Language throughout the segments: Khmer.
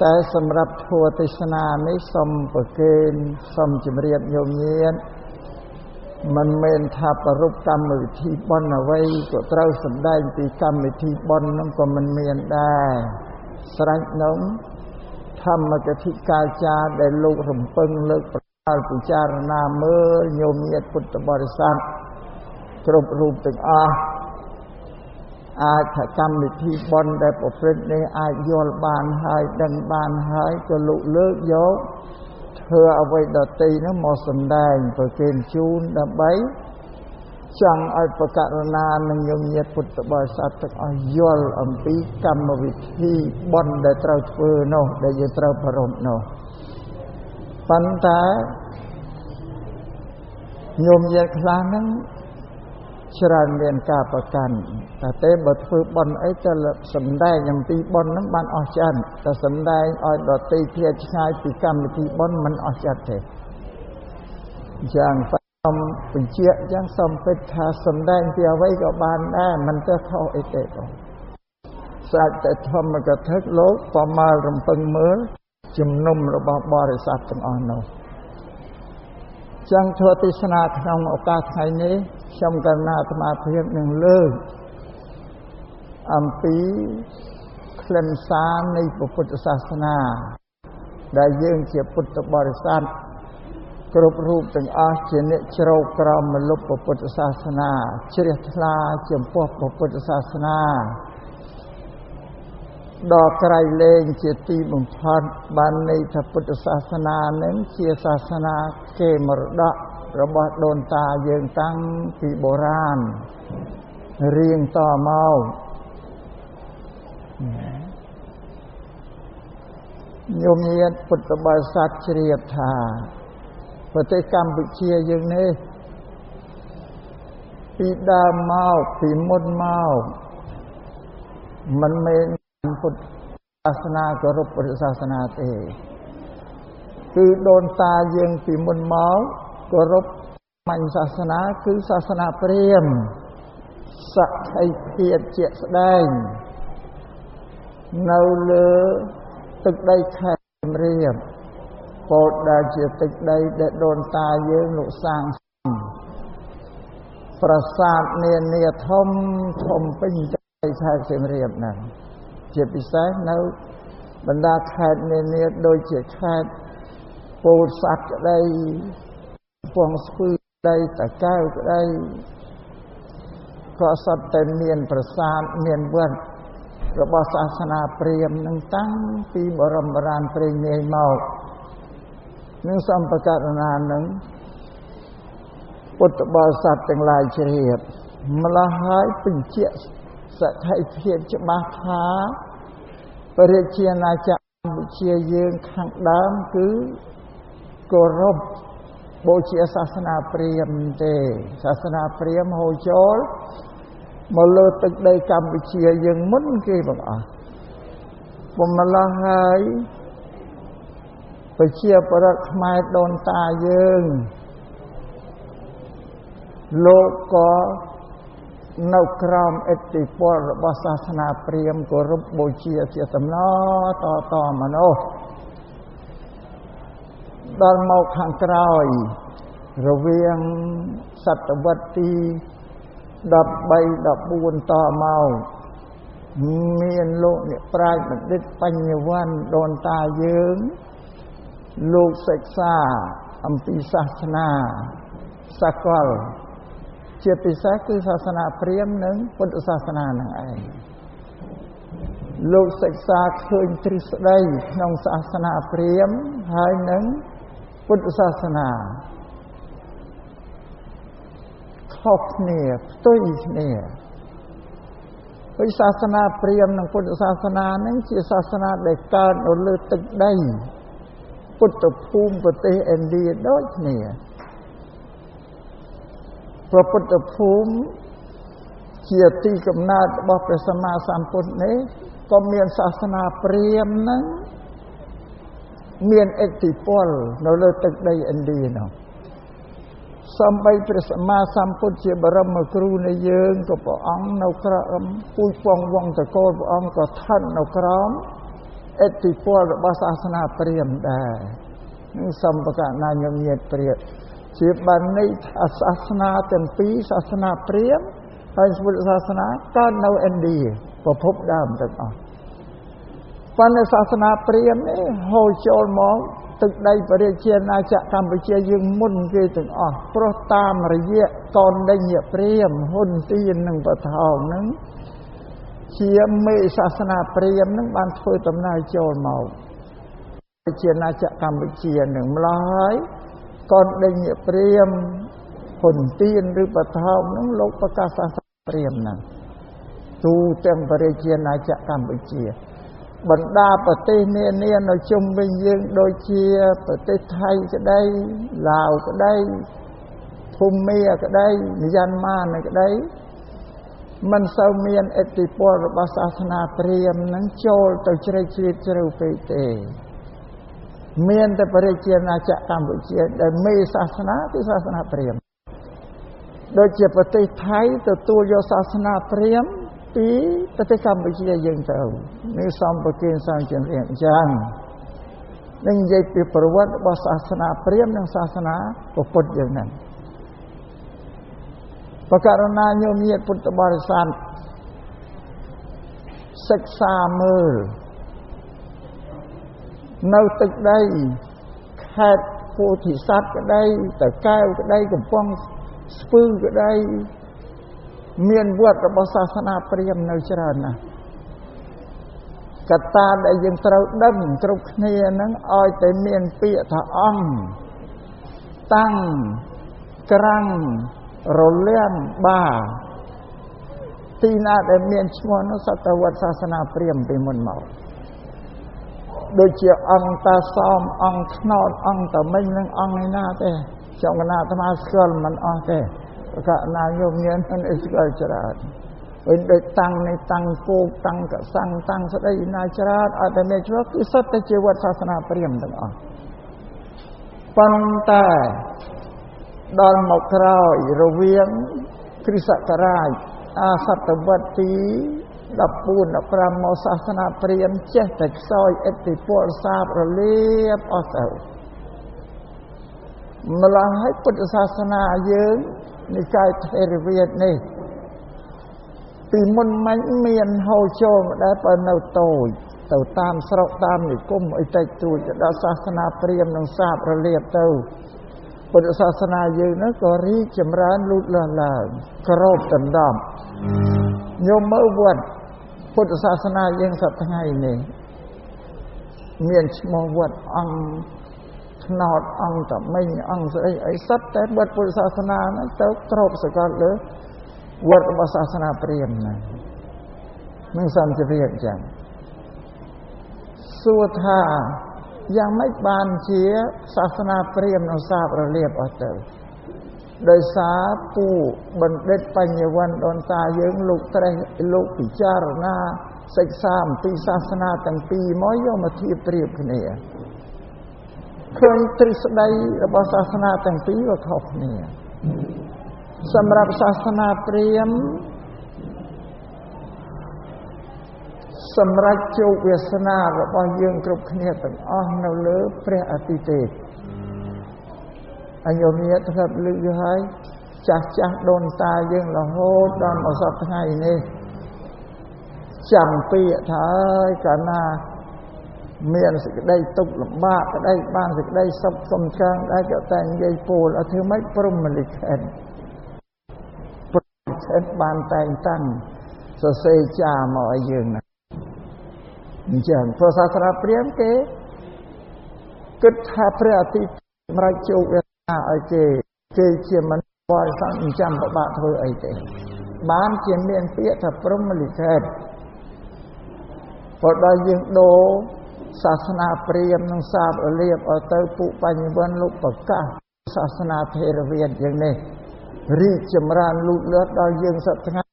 តែសម្រាប់ធម៌ទេសនានេះសូមប្រគេនសូមជម្រាបញោមញាតិមិនមែនថាប្ររពកម្មវិធីបុណ្យអ្វីក៏ត្រូវសម្ដែងពីកម្មវិធីបុណ្យនោះក៏មិនមានដែរស្រេចនោះធម្មកថាកាចារដែលលោករំពឹងលើកប្រកាសពិចារណាមើលញោមញាតិពុទ្ធបរិស័ទគ្រប់រូបទាំងអស់អាចថាកម្មវិធីបុណ្យដែលប្រព្រឹត្តនេះអាចយល់បានហើយដឹងបានហើយក៏លើកយកធ្វើអ្វីដទៃនោះមកសម្ដែងប្រគេនជូនដើម្បីចង់ឲ្យប្រកាសណានឹងញោមញាតិពុទ្ធបរិស័ទទាំងអស់យល់អំពីកម្មវិធីបុណ្យដែលត្រូវធ្វើនោះដែលយើងត្រូវប្រារព្ធនោះប៉ុន្តែញោមញាតិខ្លះហ្នឹងច្រើនមានការប្រកាន់តែបើធ្វើបុណ្យអីទៅសម្ដែងអំពីបុណ្យហ្នឹងបានអស់ចិត្តតែសម្ដែងឲ្យដទៃឃ្លាតឆ្ងាយពីកម្មវិធីបុណ្យមិនអស់ចិត្តទេយ៉ាងសូមបញ្ជាក់យ៉ាងសូមពិតថាសម្ដែងពីអ្វីក៏បានដែរមិនទៅខុសអីទេបងស្អាតតែធម្មកថាលោកប្រមាលរំពឹងមើលជំនុំរបស់បរិស័ទទាំងអស់នោះចឹងធ្វើទេសនាក្នុងឱកាសថ្ងៃនេះខ្ញុំកណ្ណាអាត្មាភាពនឹងលើកអំពីខ្លឹមសារនៃពុទ្ធសាសនាដែលយើងជាពុទ្ធបរិស័ទគ្រប់រូបទាំងអស់ជាអ្នកជ្រៅក្រមមលុបពុទ្ធសាសនាជ្រះថ្លាចំពោះពុទ្ធសាសនាដល់ក្រៃលែងជាទីបំផុតបានន័យថាពុទ្ធសាសនានឹងជាសាសនាគេមរតករបស់ដូនតាយើងតាំងពីបុរាណរៀងតមកញោមញាតិពុទ្ធបរិស័ទជ្រាបថាប្រទេសកម្ពុជាយើងនេះពីដើមមកពីមុនមកមិនមែនពុទ្ធសាសនាគោរពពុទ្ធសាសនាទេគឺដូនតាយើងពីមុនមកគោរពមាញ់សាសនាគឺសាសនាព្រាហ្មណ៍សក្ខីភាពជាក់ស្ដែងនៅលើទឹកដីខេត្តសៀមរាបពោលដែលជាទឹកដីដែលដូនតាយើងលោកសាងប្រាសាទនានាធំពេញទឹកដីខេត្តសៀមរាបហ្នឹងជាពិសេសនៅបណ្ដាខេត្តនានាដូចជាខេត្តពោធិ៍សាត់ក្ដីពងស្ពឺក្ដីតាកែវក្ដីក៏សុទ្ធតែមានប្រាសាទមានវត្តរបស់សាសនាព្រាហ្មណ៍នឹងតាំងពីបរមបុរាណព្រេងនាយមកនឹងសម្បកករណានឹងពុទ្ធបរិស័ទទាំងឡាយជ្រាបម្ល៉េះហើយបញ្ជាក់សក្ខីភាពច្បាស់ថាព្រះរាជាណាចក្រកម្ពុជាយើងខាងដើមគឺគោរពបូជាសាសនាព្រាហ្មណ៍ទេសាសនាព្រាហ្មណ៍ហូរចូលមកលើទឹកដីកម្ពុជាយើងមុនគេបងអស់ពុំម្ល៉េះហើយប្រជាប្រដ្ឋខ្មែរដូនតាយើងលោកក៏នៅក្រោមឥទ្ធិពលរបស់សាសនាព្រាហ្មណ៍គោរពបូជាជាតំណតមកនោះដល់មកខាងក្រោយរវាងសតវត្សទី13 14តមកមានលោកអ្នកប្រាជ្ញបណ្ឌិតបញ្ញវន្តដូនតាយើងលោកសិក្សាអំពីសាសនាសកលជាពិសេសគឺសាសនាព្រាហ្មណ៍និងពុទ្ធសាសនានឹងឯងលោកសិក្សាឃើញទ្រឹស្ដីក្នុងសាសនាព្រាហ្មណ៍ហើយនិងពុទ្ធសាសនាខុសគ្នាផ្ទុយគ្នាពីសាសនាព្រាហ្មណ៍និងពុទ្ធសាសនានឹងជាសាសនាដែលកើតនៅលើទឹកដីពុទ្ធភូមិប្រទេសឥណ្ឌាដូចគ្នាព្រះពុទ្ធភូមិជាទីកំណើតរបស់ព្រះសម្មាសម្ពុទ្ធនេះក៏មានសាសនាព្រាហ្មណ៍ហ្នឹងមានឥទ្ធិពលនៅលើទឹកដីឥណ្ឌានោះសូម្បីព្រះសម្មាសម្ពុទ្ធជាបរមគ្រូនៃយើងក៏ព្រះអង្គនៅក្រោមពូជពងវង្សតកូលព្រះអង្គក៏ស្ថិតនៅក្រោម ឥទ្ធិពលរបស់សាសនាព្រាហ្មណ៍ដែរនឹងសំបកណាញោមញាតិព្រាហ្មណ៍ជាបានន័យថាសាសនាទាំងពីរសាសនាព្រាហ្មណ៍ហើយពុទ្ធសាសនាកើតនៅឥណ្ឌាប្រភពដើមទាំងអស់ប៉ុន្តែសាសនាព្រាហ្មណ៍នេះហូរចូលមកទឹកដីប្រជាជាតិអាណាចក្រកម្ពុជាយើងមុនគេទាំងអស់ព្រោះតាមរយៈកោណ្ឌិញ្ញព្រាហ្មណ៍ហ៊ុនទៀននិងបថោងហ្នឹងជាមេសាសនាព្រាហ្មណ៍នឹងបានធ្វើដំណើរចូលមកជាអាណាចក្រកម្ពុជានឹងម្ល៉េះហើយកោណ្ឌិញ្ញព្រាហ្មណ៍ហ៊ុនទៀនឬបថោងនឹងលោកប្រកាសសាសនាព្រាហ្មណ៍ហ្នឹងទូទាំងប្រជាអាណាចក្រកម្ពុជាបណ្ដាប្រទេសនានានៅជុំវិញយើងដូចជាប្រទេសថៃក្តីឡាវក្តីភូមាក្តីមីយ៉ាន់ម៉ាក្តីមិនសូវមានឥទ្ធិពលរបស់សាសនាព្រាហ្មណ៍នឹងចូលទៅជ្រែកជ្រៀតជ្រៅពេកទេមានតែប្រជាអាណាចក្រកម្ពុជាដែលមេសាសនាគឺសាសនាព្រាហ្មណ៍ដូចជាប្រទេសថៃទទួលយកសាសនាព្រាហ្មណ៍ពីប្រទេសកម្ពុជាយើងទៅនេះសំប្រគិនសង្ឃជំរាបអញ្ចឹងនឹងនិយាយពីប្រវត្តិរបស់សាសនាព្រាហ្មណ៍និងសាសនាពុទ្ធយើងហ្នឹងបករណាញោមញាតិពុទ្ធបរិស័ទសិក្សាមើលនៅទឹកដីខេត្តពោធិសត្វក្តីតកែវក្តីកំពង់ស្ពឺក្តីមានវត្តរបស់សាសនាព្រាហ្មណ៍នៅច្រើនណាស់កត្តាដែលយើងត្រូវដឹងគ្រប់គ្នាហ្នឹងឲ្យតែមានពាក្យថាអង្គតាំងក្រាំងរលាំងបាទីណាដែលមានឈ្មោះនោះសតវត្តសាសនាព្រាហ្មណ៍ពីមុនមកដូចជាអង្គតាសមអង្គថ្នោតអង្គតមិញនិងអង្គឯណាទេចង់កណាអាត្មាស្គាល់មិនអស់ទេប្រកាសណាញោមញៀនមិនស្គាល់ច្រើនវិញដូចតាំងនេះតាំងគោកតាំងកសាំងតាំងស្ដីណាច្រើនអត់តែមានឈ្មោះគឺសុទ្ធតែជាវត្តសាសនាព្រាហ្មណ៍ទាំងអស់ប៉ុន្តែដល់មកក្រោយរវាងគ្រិស្តសករាជសតវត្សទី14 15មកសាសនាព្រាហ្មណ៍ចេះតែខ្សោយឥទ្ធិពលសាបរលាបអស់ទៅម្ល៉េះហើយពុទ្ធសាសនាយើងនិកាយថេរវាទនេះពីមុនមិញមានហូរចូលមកដែរបើនៅតូចទៅតាមស្រុកតាមនិគមអីតិចតួចទៅដល់សាសនាព្រាហ្មណ៍នឹងសាបរលាបទៅពុទ្ធសាសនាយើងនោះក៏រីកចម្រើនលូតលាស់ឡើងក្របដណ្ដប់ញោមមើលវត្តពុទ្ធសាសនាយើងសប្តាហ៍ថ្ងៃនេះមានឈ្មោះវត្តអង្គថ្នោតអង្គតមិញអង្គស្អីអីសិតតែវត្តពុទ្ធសាសនាហ្នឹងទៅក្របសកលលើវត្តរបស់សាសនាព្រាហ្មណ៍ហ្នឹងនឹងសំជវិអញ្ចឹងសួរថាយ៉ាងម៉េចបានជាសាសនាព្រាហ្មណ៍នៅសាបរលាបអស់ទៅដោយសារពូបណ្ឌិតបញ្ញវន្តដូនតាយើងលោកត្រេះលោកពិចារណាសិក្សាអំពីសាសនាទាំងពីរមកយកមកធៀបប្រៀបគ្នាឃើញទ្រឹស្ដីរបស់សាសនាទាំងពីរក៏ខុសគ្នាសម្រាប់សាសនាព្រាហ្មណ៍សម្រាប់ជោគវាសនារបស់យើងគ្រប់គ្នាទាំងអស់នៅលើព្រះអាទិទេពអញ្ញមញាតិធ្លាប់លើកយកហើយចាស់ចាស់ដូនតាយើងរហូតដល់មកសប្តាហ៍ថ្ងៃនេះចាំពាក្យថាកាលណាមានសេចក្តីទុក្ខលំបាកក្តីបានសេចក្តីសុខសំកើងដែរក៏តែនិយាយពោលឲ្យធ្វើម៉េចព្រមលិខិតបានតែងតាំងសរសេរចាមកឲ្យយើងណាអញ្ចឹងព្រះសាសនាព្រាហ្មណ៍គេគិតថាព្រះអាទិត្យសម្រាប់ជោគវាសនាឲ្យគេជាមនុស្សបរិសុទ្ធមិនចាំពិបាកធ្វើអីទេបានជាមានពាក្យថាព្រមលិខិតព្រោះដល់យើងដូរសាសនាព្រាហ្មណ៍នឹងសាបរលាបឲ្យទៅពុបញ្ញវន្តលោកប្រកាសសាសនាថេរវាទយ៉ាងនេះរីកចម្រើនលូតលាស់ដល់យើងសប្តាហ៍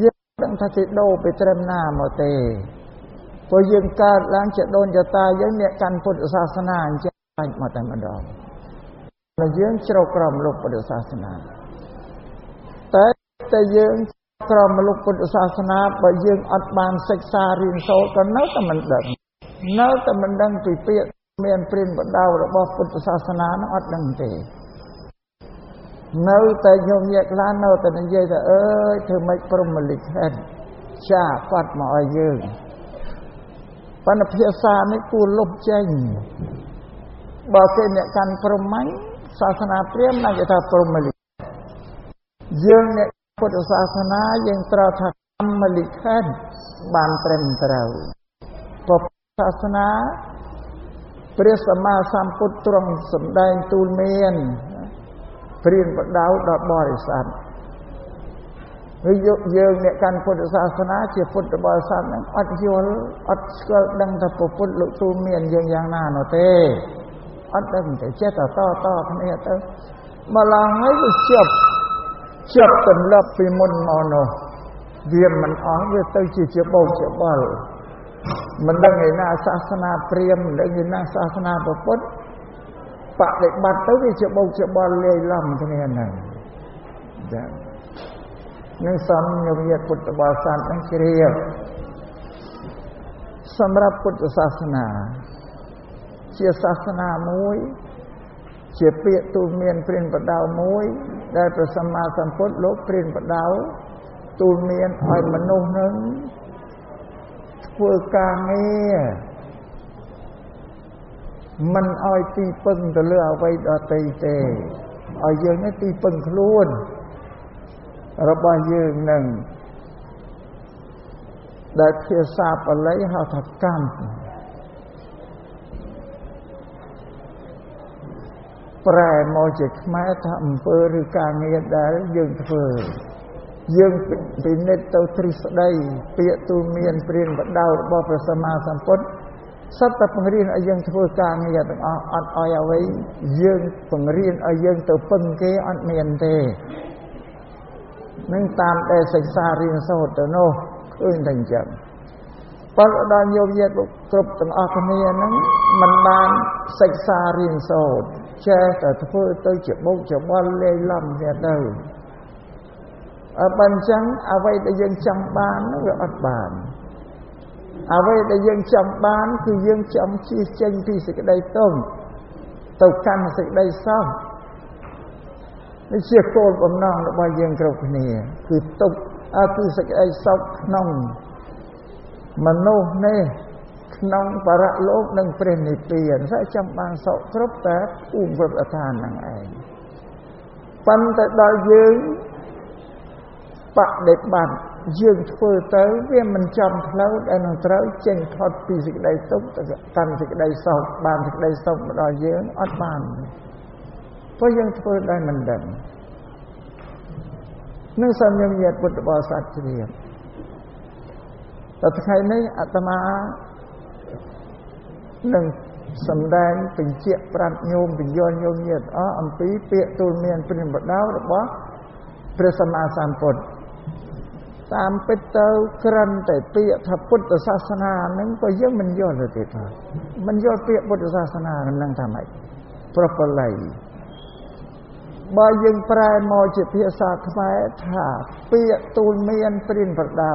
យើងដឹងថាគេដូរទៅត្រឹមណាមកទេព្រោះយើងកើតឡើងជាដូនចតាយើងអ្នកកាន់ពុទ្ធសាសនាអញ្ចឹងបាច់មកតែម្ដងហើយយើងជ្រកក្រមលោកពុទ្ធសាសនាតែយើងក្រមលោកពុទ្ធសាសនាបើយើងអត់បានសិក្សារៀនសូត្រក៏នៅតែមិនដឹង នៅតែមិនដឹងពីពាក្យមានព្រានបដៅរបស់ពុទ្ធសាសនានោះអត់ដឹងទេនៅតែញោមញាក់ខ្លះនៅតែនិយាយថាអើយធ្វើម៉េចព្រហ្មលិខិតចាគាត់មកឲ្យយើងប៉ុន្តែភាសានេះគួរលុបចេញបើគេអ្នកកាន់ព្រហ្មញ្ញសាសនាព្រាហ្មណ៍ណាគេថាព្រហ្មលិខិតយើងអ្នកពុទ្ធសាសនាយើងត្រូវថាកម្មលិខិតបានត្រឹមត្រូវពុទ្ធសាសនាព្រះសម្មាសម្ពុទ្ធទ្រង់សម្ដែងទូលមានព្រានបដៅដល់បរិស័ទហើយយើងអ្នកកាន់ពុទ្ធសាសនាជាពុទ្ធបរិស័ទហ្នឹងអត់យល់អត់ស្គាល់ដឹងថាពុទ្ធលោកទូលមានយើងយ៉ាងណានោះទេអត់ដឹងទេចេះតែតគ្នាទៅម្ល៉េះហើយវាជាប់ទម្លាប់ពីមុនមកនោះវាមិនអស់វាទៅជាបោកជាបល់មិនដឹងឯណាសាសនាព្រាហ្មណ៍មិនដឹងឯណាសាសនាពុទ្ធបដិបត្តិទៅវាជាបោកជាបល់លាយឡំគ្នាហ្នឹងចា៎នឹងសំញោមញាតិពុទ្ធបរិស័ទនឹងជ្រាបសម្រាប់ពុទ្ធសាសនាជាសាសនាមួយជាពាក្យទូលមានព្រានបដៅមួយដែលព្រះសម្មាសម្ពុទ្ធលោកព្រានបដៅទូលមានឲ្យមនុស្សនឹងធ្វើការងារមិនឲ្យទីពឹងទៅលើអ្វីដទៃទេឲ្យយើងនេះទីពឹងខ្លួនរបស់យើងនឹងដែលភាសាបាលីហៅថាកម្មប្រែមកជាខ្មែរថាអំពើឬការងារដែលយើងធ្វើយើងពិនិត្យទៅទ្រឹស្ដីពាក្យទូលមានព្រានបដៅរបស់ព្រះសម្មាសម្ពុទ្ធសត្វតែបង្រៀនឲ្យយើងធ្វើការងារទាំងអស់អត់ឲ្យអ្វីយើងបង្រៀនឲ្យយើងទៅពឹងគេអត់មានទេនឹងតាមដែលសិក្សារៀនសូត្រទៅនោះឃើញតែអញ្ចឹងប៉ុន្តែដល់ញោមញាតិគ្រប់ទាំងអស់គ្នាហ្នឹងមិនបានសិក្សារៀនសូត្រចេះតែធ្វើទៅជាបោកជាបល់លេងឡំទៀតទៅបើអញ្ចឹងអ្វីដែលយើងចង់បាននោះវាអត់បានអ្វីដែលយើងចង់បានគឺយើងចង់ជៀសចេញពីសេចក្តីទុក្ខទៅកាន់សេចក្តីសុខនេះជាគោលបំណងរបស់យើងគ្រប់គ្នាគឺទុក្ខគឺសេចក្តីសុខក្នុងមនុស្សនេះក្នុងបរលោកនិងព្រះនិព្វានតែចង់បានសុខគ្រប់តែភូមិគ្រប់ឋានហ្នឹងឯងប៉ុន្តែដល់យើងបដិបត្តិយើងធ្វើទៅវាមិនចំផ្លូវដែលនឹងត្រូវចេញផុតពីសេចក្តីទុក្ខទៅកាន់សេចក្តីសុខបានសេចក្តីសុខមកដល់យើងអត់បានព្រោះយើងធ្វើដោយមិនដឹងនឹងសំញញាតិពុទ្ធបរិស័ទជ្រាបតែថ្ងៃនេះអាត្មានឹងសម្ដែងបញ្ជាក់ប្រាប់ញោមបញ្យល់ញោមញាតិអំពីពាក្យទូលមានព្រានបដៅរបស់ព្រះសម្មាសម្ពុទ្ធតាមពិតទៅក្រិនតែពាក្យថាពុទ្ធសាសនាហ្នឹងក៏យើងមិនយល់ទេថាមិនយល់ពាក្យពុទ្ធសាសនាហ្នឹងថាម៉េចប្រពល័យបើយើងប្រែមកជាភាសាខ្មែរថាពាក្យទូលមានព្រានបដៅ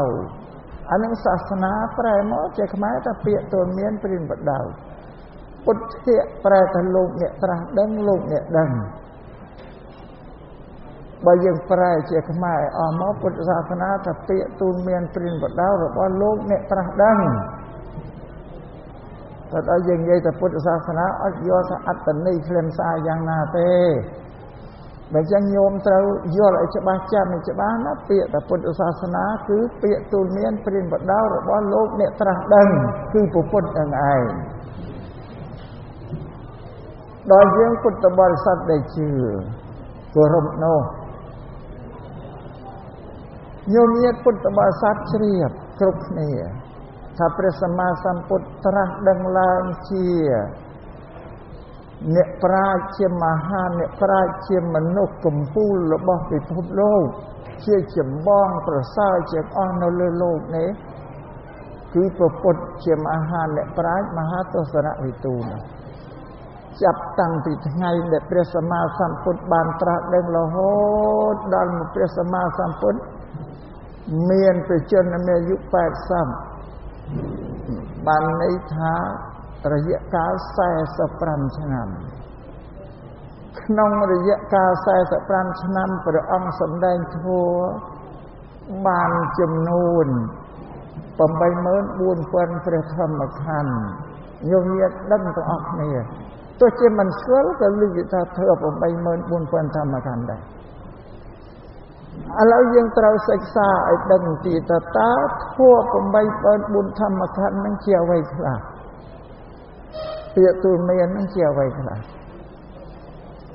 អានឹងសាសនាប្រែមកជាខ្មែរថាពាក្យទូលមានព្រានបដៅពុទ្ធៈប្រែថាលោកអ្នកត្រាស់ដឹងលោកអ្នកដឹងបើយើងប្រែជាខ្មែរអស់មកពុទ្ធសាសនាថាពាក្យទូលមានព្រានបដៅរបស់លោកអ្នកត្រាស់ដឹងតែដល់យើងនិយាយថាពុទ្ធសាសនាអត់យល់ថាអត្តន័យខ្លឹមសារយ៉ាងណាទេបើចឹងញោមត្រូវយល់ឲ្យច្បាស់ចាំឲ្យច្បាស់ណាពាក្យថាពុទ្ធសាសនាគឺពាក្យទូលមានព្រានបដៅរបស់លោកអ្នកត្រាស់ដឹងគឺពុទ្ធនឹងឯងដល់យើងពុទ្ធបរិស័ទដែលជឿគោរពនោះញោមញាតិពុទ្ធបរិស័ទជ្រាបគ្រប់គ្នាថាព្រះសម្មាសម្ពុទ្ធត្រាស់ដឹងឡើងជាអ្នកប្រាជ្ញជាមហាអ្នកប្រាជ្ញជាមនុស្សកំពូលរបស់ពិភពលោកជាចម្បងប្រសើរជាងអស់នៅលើលោកនេះគឺព្រះពុទ្ធជាមហាអ្នកប្រាជ្ញមហាទស្សនវិទូនចាប់តាំងពីថ្ងៃដែលព្រះសម្មាសម្ពុទ្ធបានត្រាស់ដឹងរហូតដល់ព្រះសម្មាសម្ពុទ្ធមានព្រះជន្មាយុ80 បានន័យថារយៈកាល45ឆ្នាំក្នុងរយៈកាល45ឆ្នាំព្រះអង្គសម្ដែងធម៌បានចំនួន 84000 ព្រះធម្មខណ្ឌញោមញាតិដឹងទាំងអស់គ្នាទោះជាមិនស្គាល់ក៏ឮថាធ្វើ84000 ធម្មខណ្ឌដែរឥឡូវយើងត្រូវសិក្សាឲ្យដឹងទៀតថាតើធម៌84000 ធម្មខណ្ឌនឹងជាអ្វីខ្លះពាក្យទូលមាននឹងជាអ្វីខ្លះ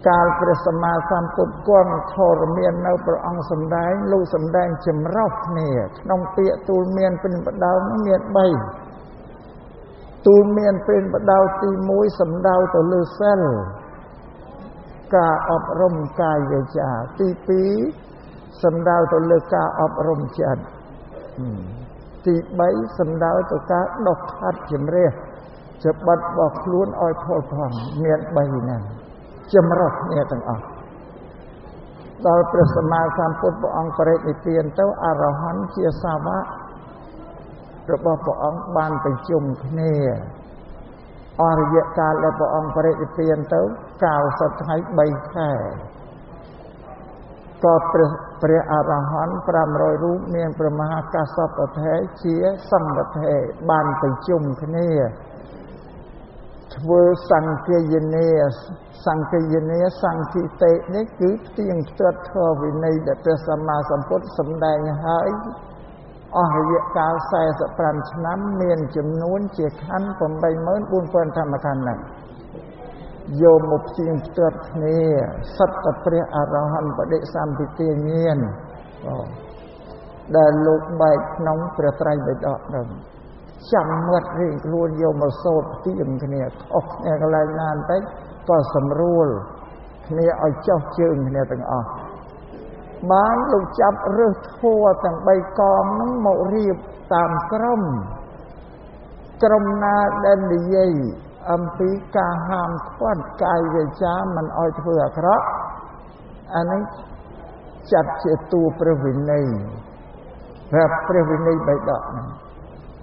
កាលព្រះសម្មាសម្ពុទ្ធគង់ធរមាននៅព្រះអង្គសម្ដែងលោកសម្ដែងចម្រុះគ្នាក្នុងពាក្យទូលមានព្រានបដៅនោះមាន3ទូលមានព្រានបដៅទី1សំដៅទៅលើសិលការអប់រំកាយវាចាទី2សំដៅទៅលើការអប់រំចិត្តទី3សំដៅទៅការដុសខាត់ជំរះច្បិតរបស់ខ្លួនឲ្យផុតផង់មាន3ហ្នឹងចម្រុះគ្នាទាំងអស់ដល់ព្រះសម្មាសម្ពុទ្ធព្រះអង្គបរិនិព្វានទៅអរហន្តជាសាវករបស់ព្រះអង្គបានប្រជុំគ្នាអស់រយៈកាលដែលព្រះអង្គបរិនិព្វានទៅ90ថ្ងៃ3ខែក៏ព្រះអរហន្ត500រូបមានព្រះមហាកាសពថេរជាសង្ឃថេរបានប្រជុំគ្នាធ្វើសង្ឃយនាសង្ឃិតេនេះគឺផ្ទៀងផ្ទាត់ធម៌វិន័យដែលព្រះសម្មាសម្ពុទ្ធសម្ដែងហើយអស់រយៈកាល45ឆ្នាំមានចំនួនជាខណ្ឌ84000 ធម្មខណ្ឌហ្នឹងយកមកផ្ទៀងផ្ទាត់គ្នាសិតតែព្រះអរហន្តបដិសម្ពិទាញាណដែលលោកបែកក្នុងព្រះត្រៃបិដកហ្នឹងចាំមាត់រៀងខ្លួនយកមកសូត្រផ្ទៀងគ្នាខុសគ្នាកន្លែងណាបន្តិចក៏សម្រួលគ្នាឲ្យចុះជើងគ្នាទាំងអស់បានលោកចាប់រើសធัวទាំង3កងហ្នឹងមករៀបតាមក្រុមណាដែលនិយាយអំពីការហាមឃាត់កាយវាចាមិនឲ្យធ្វើអាក្រក់អានេះចាត់ជាតួព្រះវិន័យព្រះវិន័យបិដកហ្នឹង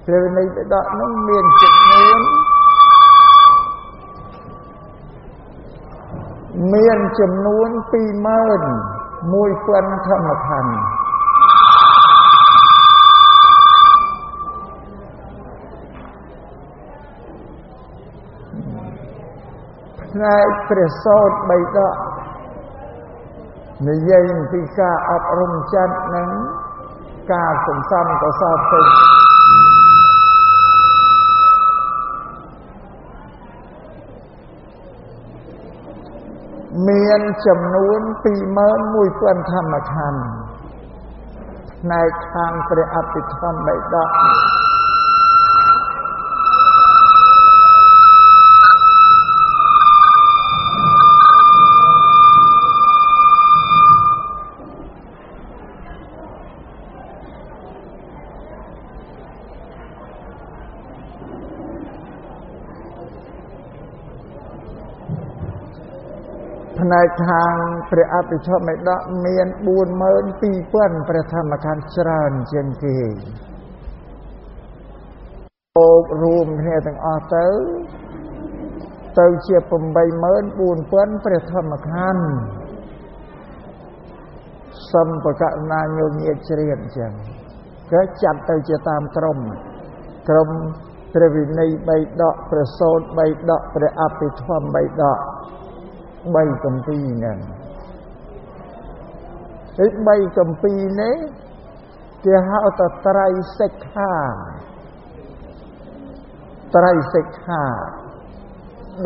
ព្រះវិន័យបិដកហ្នឹងមានចំនួន21000 ធម្មខណ្ឌផ្នែកព្រះសូត្របិដកនិយាយអំពីការអប់រំចិត្តនិងការសន្សំកុសលពេញមានចំនួន21000 ធម្មខណ្ឌផ្នែកខាងព្រះអភិធម្មបិដកផ្នែកខាងព្រះអភិធម្មបិដកមាន42000 ព្រះធម្មខណ្ឌច្រើនជាងគេរួមគ្នាទាំងអស់ទៅជា84000 ព្រះធម្មខណ្ឌសម្បកណាញោមញាតិជ្រាបអញ្ចឹងក៏ចាត់ទៅជាតាមក្រុមព្រះវិន័យបិដកព្រះសូត្របិដកព្រះអភិធម្មបិដក3គម្ពីរហ្នឹងហើយ3គម្ពីរនេះគេហៅថាត្រៃសិក្ខា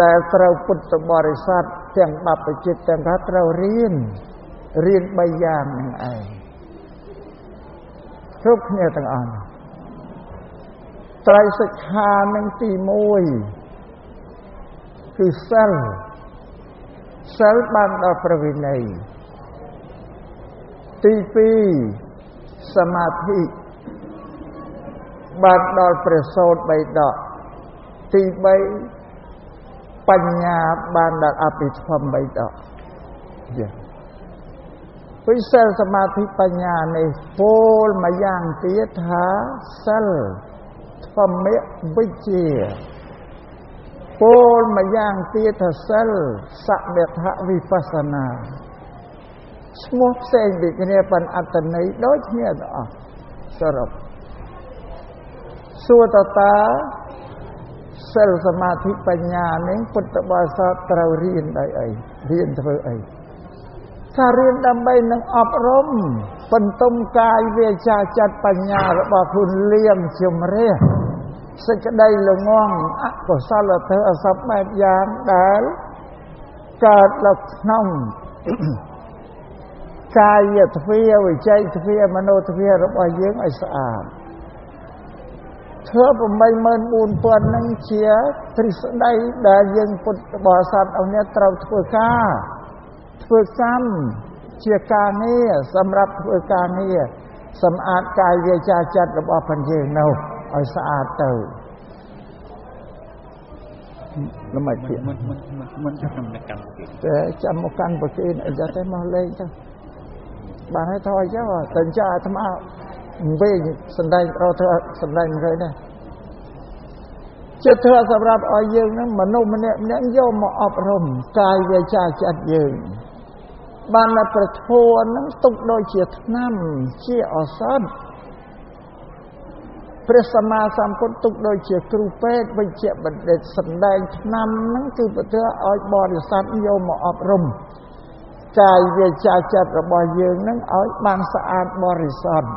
ដែលត្រូវពុទ្ធបរិស័ទទាំងបព្វជិតទាំងថាត្រូវរៀន3យ៉ាងហ្នឹងឯងគ្រប់គ្នាទាំងអស់ត្រៃសិក្ខានឹងទី1គឺសិលបានដល់ព្រះវិន័យទី2សមាធិបានដល់ព្រះសូត្របិដកទី3បញ្ញាបានដល់អភិធម្មបិដកពីសិលសមាធិបញ្ញានេះពោលមួយយ៉ាងទៀតថាសិលធ មៈវិជ្ជាពលម្យ៉ាងទៀតថាសិលសមថវិបស្សនាឈ្មោះផ្សេងពីគ្នាប៉ុន្តែអត្ថន័យដូចគ្នាទាំងអស់សរុបសួរតើសិលសមាធិបញ្ញានេះពុទ្ធបរិស័ទត្រូវរៀនដោយអីរៀនធ្វើអីថារៀនដើម្បីនឹងអប់រំបន្ទុំកាយវាចាចិត្តបញ្ញារបស់ខ្លួនលៀងជំរះសេចក្តីល្ងងអកុសលធម៌អសពបែបយ៉ាងដែលកើតនៅក្នុងកាយទ្វារវិច័យទ្វារមโนទ្វាររបស់យើងឲ្យស្អាតធ្វើ84000នឹងជាទ្រឹស្ដីដែលយើងពុទ្ធបរិស័ទអង្គនេះត្រូវធ្វើការធ្វើកម្មជាការងារសម្រាប់ធ្វើការងារសម្អាតកាយវាចាចិត្តរបស់ផងយើងនោះឲ្យស្អាតទៅល្មិចទៀតមិនចាំមកកម្មប្រគេតែចាំមកកម្មប្រគេអីចឹងតែមកលេងទៅបានហើយថយចុះតែចាអាត្មាវិញសំដែងរកធ្វើសំដែងមិនឃើញទេជាធ្វើសម្រាប់ឲ្យយើងនឹងមនុស្សម្នាក់ៗយកមកអប់រំកាយវាចាចិត្តយើងបានតែប្រធัวនឹងទុកដូចជាថ្នាំជាឱសថព្រះសម្មាសម្ពុទ្ធទុកដូចជាគ្រូពេទ្យវិជ្ជបណ្ឌិតសម្ដែងថ្នាំហ្នឹងគឺប្រទើឲ្យបរិស័ទយកមកអប់រំកាយវាចាចិត្តរបស់យើងហ្នឹងឲ្យបានស្អាតបរិសុទ្ធ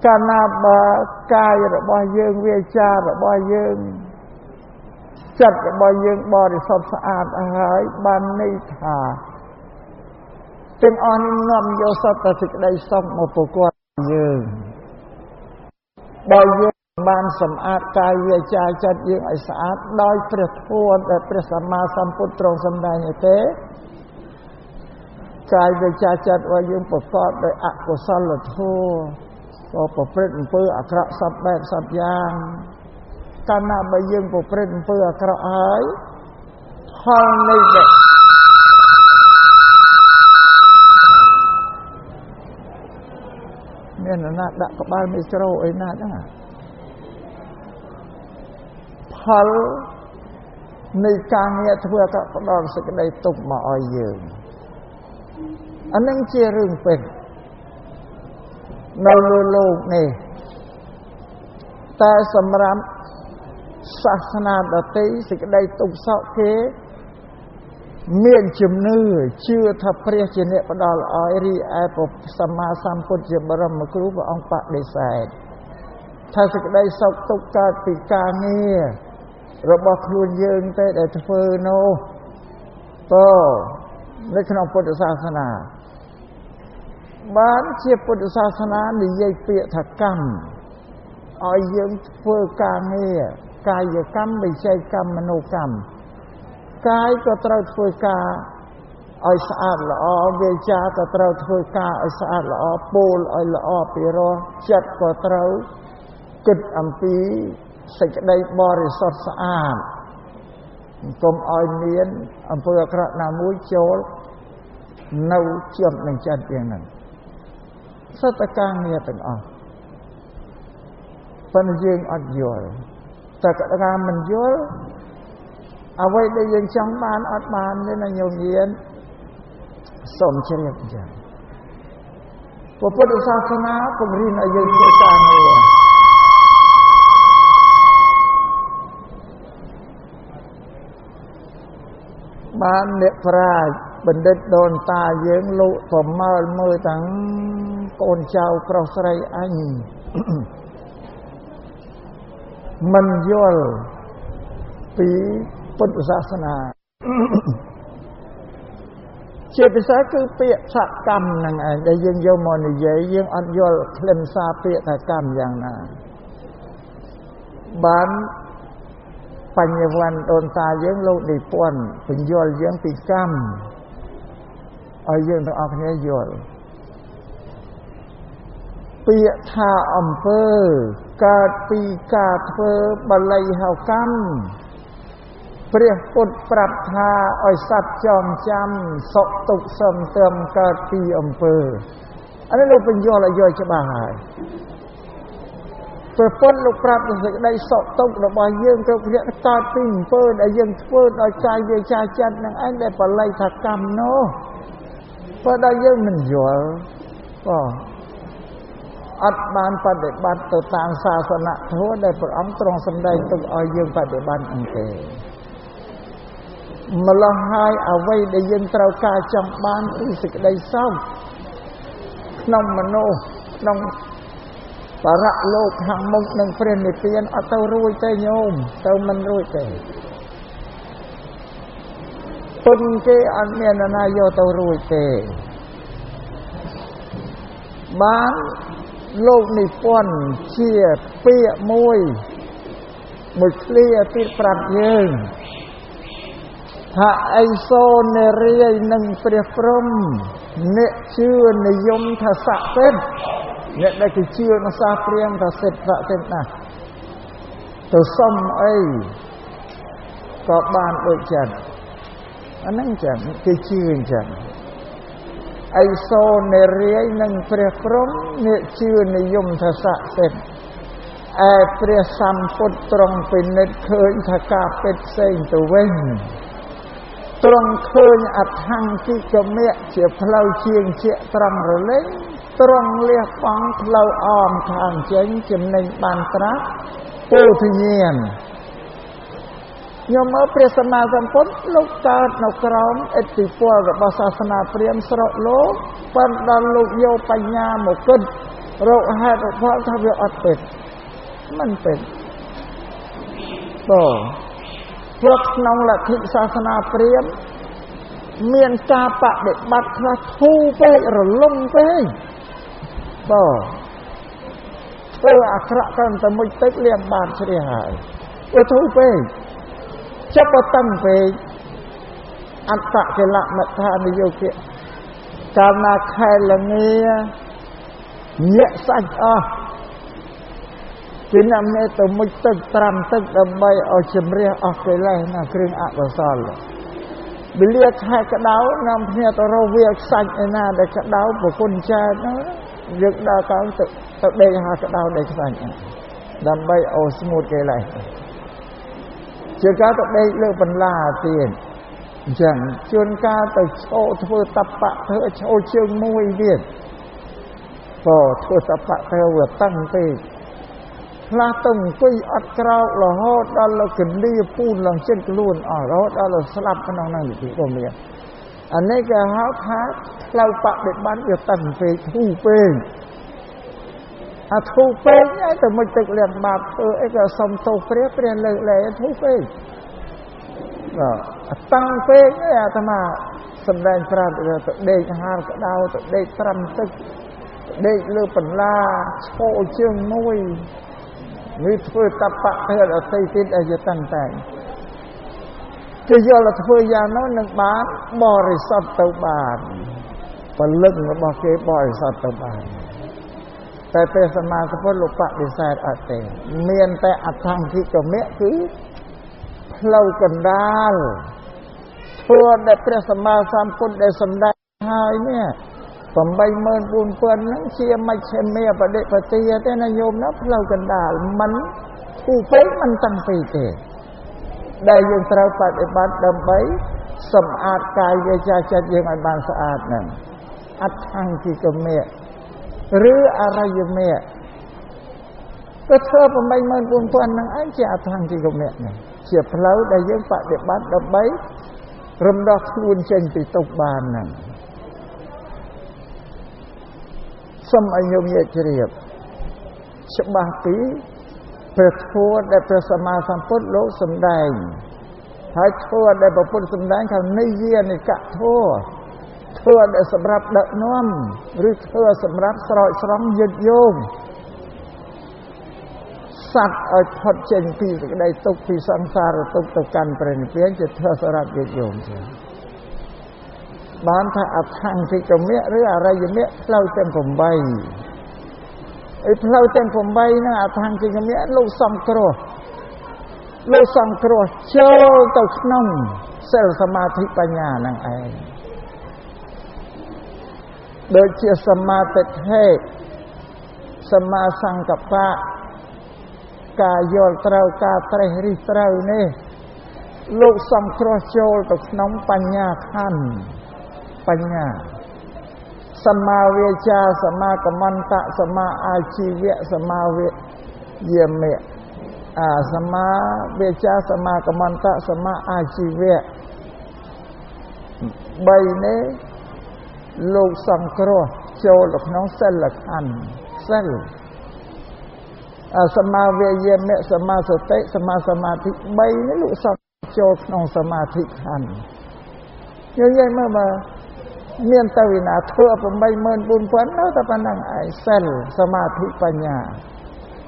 កាលណាបើកាយរបស់យើងវាចារបស់យើងចិត្តរបស់យើងបរិសុទ្ធស្អាតហើយបានន័យថាទាំងអស់នេះនាំយកសត្វតែសេចក្តីសុខមកប្រកបយើងបើយើងបានសម្អាតកាយវាចាចិត្តយើងឲ្យស្អាតដោយព្រះធម៌ដែលព្រះសម្មាសម្ពុទ្ធទ្រង់សម្ដែងឯទេកាយវាចាចិត្តរបស់យើងប្រកបដោយអកុសលធម៌ក៏ប្រព្រឹត្តអំពើអាក្រក់សពបែបសពយ៉ាងកាលណាបើយើងប្រព្រឹត្តអំពើអាក្រក់ហើយផលនៃមានណាដាក់ក្បាលមីក្រូអីណាហ្នឹងផលនៃការងារធ្វើក៏ផ្ដល់សេចក្តីទុក្ខមកឲ្យយើងអានឹងជារឿងពិតនៅលើលោកនេះតែសម្រាប់សាសនាដទៃសេចក្តីទុក្ខសោកគេមានជំនឿជឿថាព្រះជាអ្នកផ្ដល់ឲ្យរីឯព្រះសម្មាសម្ពុទ្ធជាបរមគ្រូព្រះអង្គបដិសេធថាសេចក្តីសោកទុក្ខកើតពីការងាររបស់ខ្លួនយើងទេដែលធ្វើនោះទៅនៅក្នុងពុទ្ធសាសនាបានជាពុទ្ធសាសនានិយាយពាក្យថាកម្មឲ្យយើងធ្វើការងារកាយកម្មវិច័យកម្មមនោកម្មកាយក៏ត្រូវធ្វើការឲ្យស្អាតល្អវាចាក៏ត្រូវធ្វើការឲ្យស្អាតល្អពោលឲ្យល្អពីរោះចិត្តក៏ត្រូវគិតអំពីសេចក្តីបរិសុទ្ធស្អាតកុំឲ្យមានអំពើអាក្រក់ណាមួយចូលនៅជាប់នឹងចិត្តយ៉ាងហ្នឹងសត្វការងារទាំងអស់ប៉ុន្តែយើងអត់យល់តែការមិនយល់អ្វីដែលយើងចង់បានអត់បានទេណាញោមញាណសូមជ្រាបចឹងពុទ្ធសាសនាពង្រៀនឲ្យយើងធ្វើការងារបានអ្នកប្រាជ្ញបណ្ឌិតដូនតាយើងលោកប្រមើលមើលទាំងកូនចៅប្រុសស្រីអញមិនយល់ពីពុទ្ធសាសនាជាពិសេសគឺពាក្យសកម្មហ្នឹងឯងដែលយើងយកមកនិយាយយើងអត់យល់ខ្លឹមសារពាក្យថាកម្មយ៉ាងណាបានបញ្ញវន្តដូនតាយើងលោកនិពន្ធបញ្យល់យើងពីកម្មឲ្យយើងទាំងអស់គ្នាយល់ពាក្យថាអំពើកើតពីការធ្វើបល័យហៅកម្មព្រះពុទ្ធប្រាប់ថាឲ្យសត្វចងចាំសុខទុក្ខសន្ទឹមកើតពីអំពើ អានេះលោកបញ្យល់ឲ្យយល់ច្បាស់ហើយព្រះពុទ្ធលោកប្រាប់សេចក្តីសោកទុក្ខរបស់យើងគ្រប់គ្រាកើតពីអំពើដែលយើងធ្វើដោយកាយវាចាចិត្តនឹងឯងដែលបល័យថាកម្មនោះព្រោះដល់យើងមិនយល់អត់បានបដិបត្តិទៅតាមសាសនធម៌ដែលព្រះអង្គទ្រង់សម្ដែងទុកឲ្យយើងបដិបត្តិអង្គទេម្ល៉េះហើយអ្វីដែលយើងត្រូវការចង់បានគឺសេចក្តីសុខក្នុងមនុស្សក្នុងបរៈលោកខាងមុខនឹងព្រះនិព្វានអត់ទៅរួចទេញោមទៅមិនរួចទេពុនគេអត់មានណាយកទៅរួចទេបានលោកនិពន្ធជាពាក្យមួយឃ្លាទៀតប្រាប់យើងថាអីសូននារីនឹងព្រះព្រំអ្នកជឿនិយមថាស័ក្តិសិទ្ធិអ្នកដែលគេជឿនឹងសាសព្រាហ្មណ៍ថាសិទ្ធិស័ក្តិសិទ្ធិណាស់ទៅសុំអីក៏បានដូចចឹងអាហ្នឹងចឹងគេជឿអញ្ចឹងអីសូននារីនឹងព្រះព្រំអ្នកជឿនិយមថាស័ក្តិសិទ្ធិឯព្រះសម្ពុទ្ធទ្រង់ពិនិត្យឃើញថាការពិតផ្សេងទៅវិញទ្រង់ឃើញអថង្គិកមៈជាផ្លូវជាងជាត្រង់រលែងទ្រង់លះបង់ផ្លូវអមខាងចេញចំណេញបានត្រាស់ពោធិញ្ញាណខ្ញុំមើលព្រះសម្មាសម្ពុទ្ធលោកកើតនៅក្រោមឥទ្ធិពលរបស់សាសនាព្រាហ្មណ៍ស្រុកលោកប៉ុន្តែលោកយកបញ្ញាមកគិតរកហេតុផលថាវាអត់ពិតមិនពិតព្រោះក្នុងលទ្ធិសាសនាព្រាហ្មណ៍មានការបដិបត្តិខ្លះធូរពេករលំពេកធ្វើអាក្រក់កាន់តែមួយទឹកលៀមបានជ្រះហើយវាធូរពេកចាប់បតឹងពេកអត្តកិលមដ្ឋានយោគៈកាលណាខែលងាញាក់សាច់អស់ជាអ្នកមេទៅមុជទឹកត្រាំទឹកដើម្បីឲ្យជំរះអស់កិលេសណាគ្រឿងអកុសលវេលាខែក្តៅនាំគ្នាទៅរកវាខ្សាច់ឯណាដែលក្តៅប្រគុណចាតនោះយើងដើរទៅដេកហាក្តៅដេកខ្សាច់ដើម្បីឲ្យស្ងួតកិលេសជាការទៅដេកលើបន្លាទៀតអញ្ចឹងជួនកាលទៅឈោធ្វើតបៈធ្វើឈោជើងមួយទៀតធ្វើតបៈធ្វើវាតឹងពេកខ្លះទៅអង្គុយអត់ក្រោករហូតដល់លោកកលៀពូនឡើងចិត្តខ្លួនអស់រហូតដល់លោកស្លាប់ក្នុងហ្នឹងទីក៏មានអានេះគេហៅថាផ្លូវបដិបត្តិវាតឹងពេកធូរពេកអាធូរពេកទៅមុជទឹកលៀមបាបធ្វើអីក៏សុំទោសព្រះលើកលែងធូរពេកតឹងពេកអាត្មាសម្ដែងប្រាប់ទៅដេកហាលក្តៅទៅដេកត្រាំទឹកដេកលើបន្លាឈោជើងមួយនេះធ្វើតបៈធ្វើអតីតទៀតឲ្យតាំងតែគេយល់ធ្វើយ៉ាងនោះនឹងបានបរិសុទ្ធទៅបានពលឹងរបស់គេបរិសុទ្ធទៅបានតែព្រះសម្មាសម្ពុទ្ធលោកបដិសេធអត់ទេមានតែអថង្គិកមៈគឺផ្លូវកណ្ដាលធ្វើដែលព្រះសម្មាសម្ពុទ្ធដែលសម្ដែងហើយនេះ84000ហ្នឹងជាមជ្ឈិមាបដិបទាទេណាញោមណាផ្លូវកណ្ដាលមិនធូរពេកមិនតាំងពេកទេដែលយើងត្រូវបដិបត្តិដើម្បីសម្អាតកាយវាចាចិត្តយើងឲ្យបានស្អាតហ្នឹងអថង្គិកមៈឬអរិយមគ្គទៅធ្វើ84000ហ្នឹងឯងជាអថង្គិកមគ្គហ្នឹងជាផ្លូវដែលយើងបដិបត្តិដើម្បីរំដោះខ្លួនចេញពីទុក្ខបានហ្នឹងសូមឲ្យញោមញាតិជ្រាបច្បាស់ពីព្រះធម៌ដែលព្រះសម្មាសម្ពុទ្ធលោកសម្ដែងហើយធម៌ដែលព្រះពុទ្ធសម្ដែងថានិយានិកធម៌ធម៌ដែលសម្រាប់ដឹកនាំឬធម៌សម្រាប់ស្រោចស្រង់យឹតយោងសត្វឲ្យផុតចេញពីសេចក្តីទុក្ខពីសង្សារទុក្ខទៅកាន់ព្រះនិព្វានជាធម៌សម្រាប់យឹតយោងចឹងបានថាអថង្គិកមគ្គឬអរិយមគ្គផ្លូវទាំង8ផ្លូវទាំង8ហ្នឹងអថង្គិកមគ្គលោកសង្គ្រោះចូលទៅក្នុងសិលសមាធិបញ្ញាហ្នឹងឯង ដូចជាសមាទិដ្ឋិសមាសង្កប្បៈការយល់ត្រូវការត្រេះរិះត្រូវនេះលោកសង្គ្រោះចូលទៅក្នុងបញ្ញាខណ្ឌបញ្ញាសមាវាចាសមាកមន្តៈសមាអាជីវៈសមាវិយាមៈសមាវាចាសមាកមន្តៈសមាអាជីវៈ3នេះលោកសង្គ្រោះចូលទៅក្នុងសិលខណ្ឌសិលសមាវិយាមៈសមាសតិសមាសមាធិ3នេះលោកសង្ចូលក្នុងសមាធិខណ្ឌយើងនិយាយមើលមើលមានទៅវិណាធ្វើ84000នៅតែប៉ុណ្ណឹងឯងសិលសមាធិបញ្ញា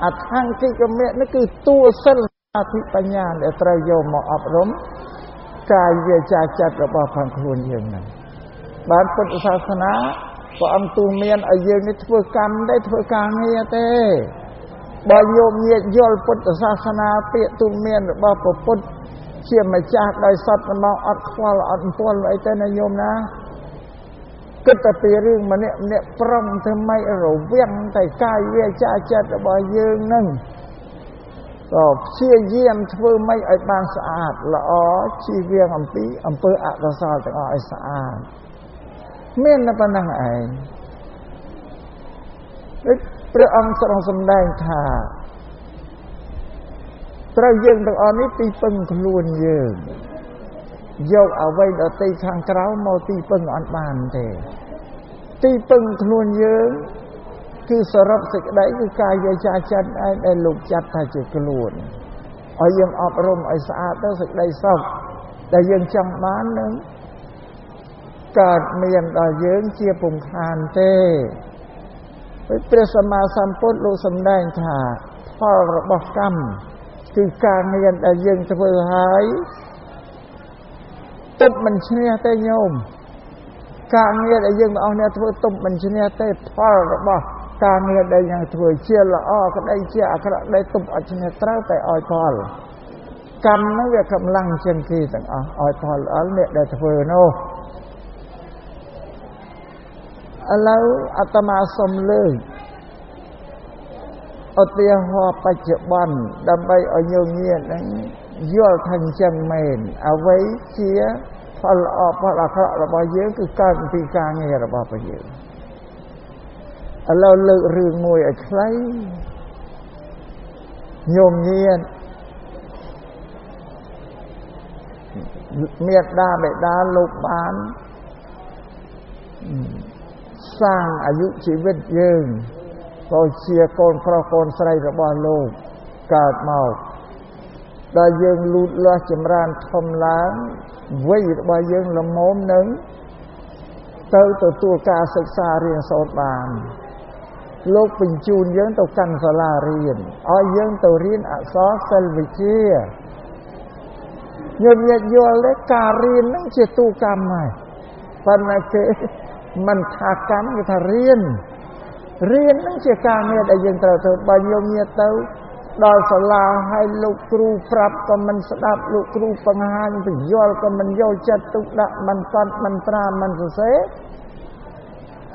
អថង្គិកមៈនេះគឺតួសិលសមាធិបញ្ញាដែលត្រូវយកមកអប់រំកាយវាចាចិត្តរបស់ផងខ្លួនយើងហ្នឹងបានពុទ្ធសាសនាព្រះអង្គទូមានឲ្យយើងនេះធ្វើកម្មទេធ្វើការងារទេបើយោមញាតិយល់ពុទ្ធសាសនាពាក្យទូមានរបស់ព្រះពុទ្ធជាម្ចាស់ដោយសត្វមកអត់ខ្វល់អត់អំពល់អីទៅណាញោមណាគិតតែពីរឿងម្នាក់ប្រឹងធ្វើម៉េចរវាងតែកាយវាចាចិត្តរបស់យើងនឹងក៏ព្យាយាមធ្វើម៉េចឲ្យបានស្អាតល្អជៀសវាងអំពីអំពើអកុសលទាំងអស់ឲ្យស្អាតមានតែប៉ុណ្ណឹងឯងដូចព្រះអង្គទ្រង់សម្ដែងថាត្រូវយើងទាំងអស់នេះទីពឹងខ្លួនយើងយកអ្វីដទៃខាងក្រៅមកទីពឹងអត់បានទេទីពឹងខ្លួនយើងគឺសរុបសេចក្តីគឺកាយវាចាចិត្តឯងដែលលោកចាត់ថាជាខ្លួនឲ្យយើងអប់រំឲ្យស្អាតទៅសេចក្តីសុខដែលយើងចង់បាននឹងកើតមានដល់យើងជាពុំខានទេព្រះសម្មាសម្ពុទ្ធលោកសម្ដែងថាផលរបស់កម្មគឺការងារដែលយើងធ្វើហើយទប់មិនឈ្នះទេញោមការងារដែលយើងទាំងអស់គ្នាធ្វើទប់មិនឈ្នះទេផលរបស់ការងារដែលយើងធ្វើជាល្អក្តីជាអាក្រក់ដែលទប់អត់ឈ្នះត្រូវតែឲ្យផលកម្មនោះវាកម្លាំងជាងគេទាំងអស់ឲ្យផលល្អអ្នកដែលធ្វើនោះឥឡូវអាត្មាសូមលើកឧទាហរណ៍បច្ចុប្បន្នដើម្បីឲ្យញោមញាតិនឹងយល់ថាអញ្ចឹងមែនអ្វីជាផលល្អផលអាក្រក់របស់យើងគឺកើតពីការងាររបស់ព្រះយើងឥឡូវលើករឿងមួយឲ្យខ្លីញោមញាតិមេត្តាបិតាលោកបានសាងអាយុជីវិតយើងក៏ជាកូនប្រុសកូនស្រីរបស់លោកកើតមកដល់យើងលូតលាស់ចម្រើនធំឡើងវ័យរបស់យើងល្មមនឹងទៅទទួលការសិក្សារៀនសូត្របានលោកបញ្ជូនយើងទៅកាន់សាលារៀនឲ្យយើងទៅរៀនអក្សរសិល្ប៍វិទ្យាញោមញាតិយល់ទេការរៀនហ្នឹងជាទូកម្មហើយប៉ុន្តែគេមិនថាកម្មគេថារៀនហ្នឹងជាការងារដែលយើងត្រូវធ្វើបើញោមញាតិទៅដល់សាលាឲ្យលោកគ្រូប្រាប់ក៏មិនស្ដាប់លោកគ្រូបង្ហាញបញ្យល់ក៏មិនយកចិត្តទុកដាក់មិនកត់មិនត្រាមិនសរសេរ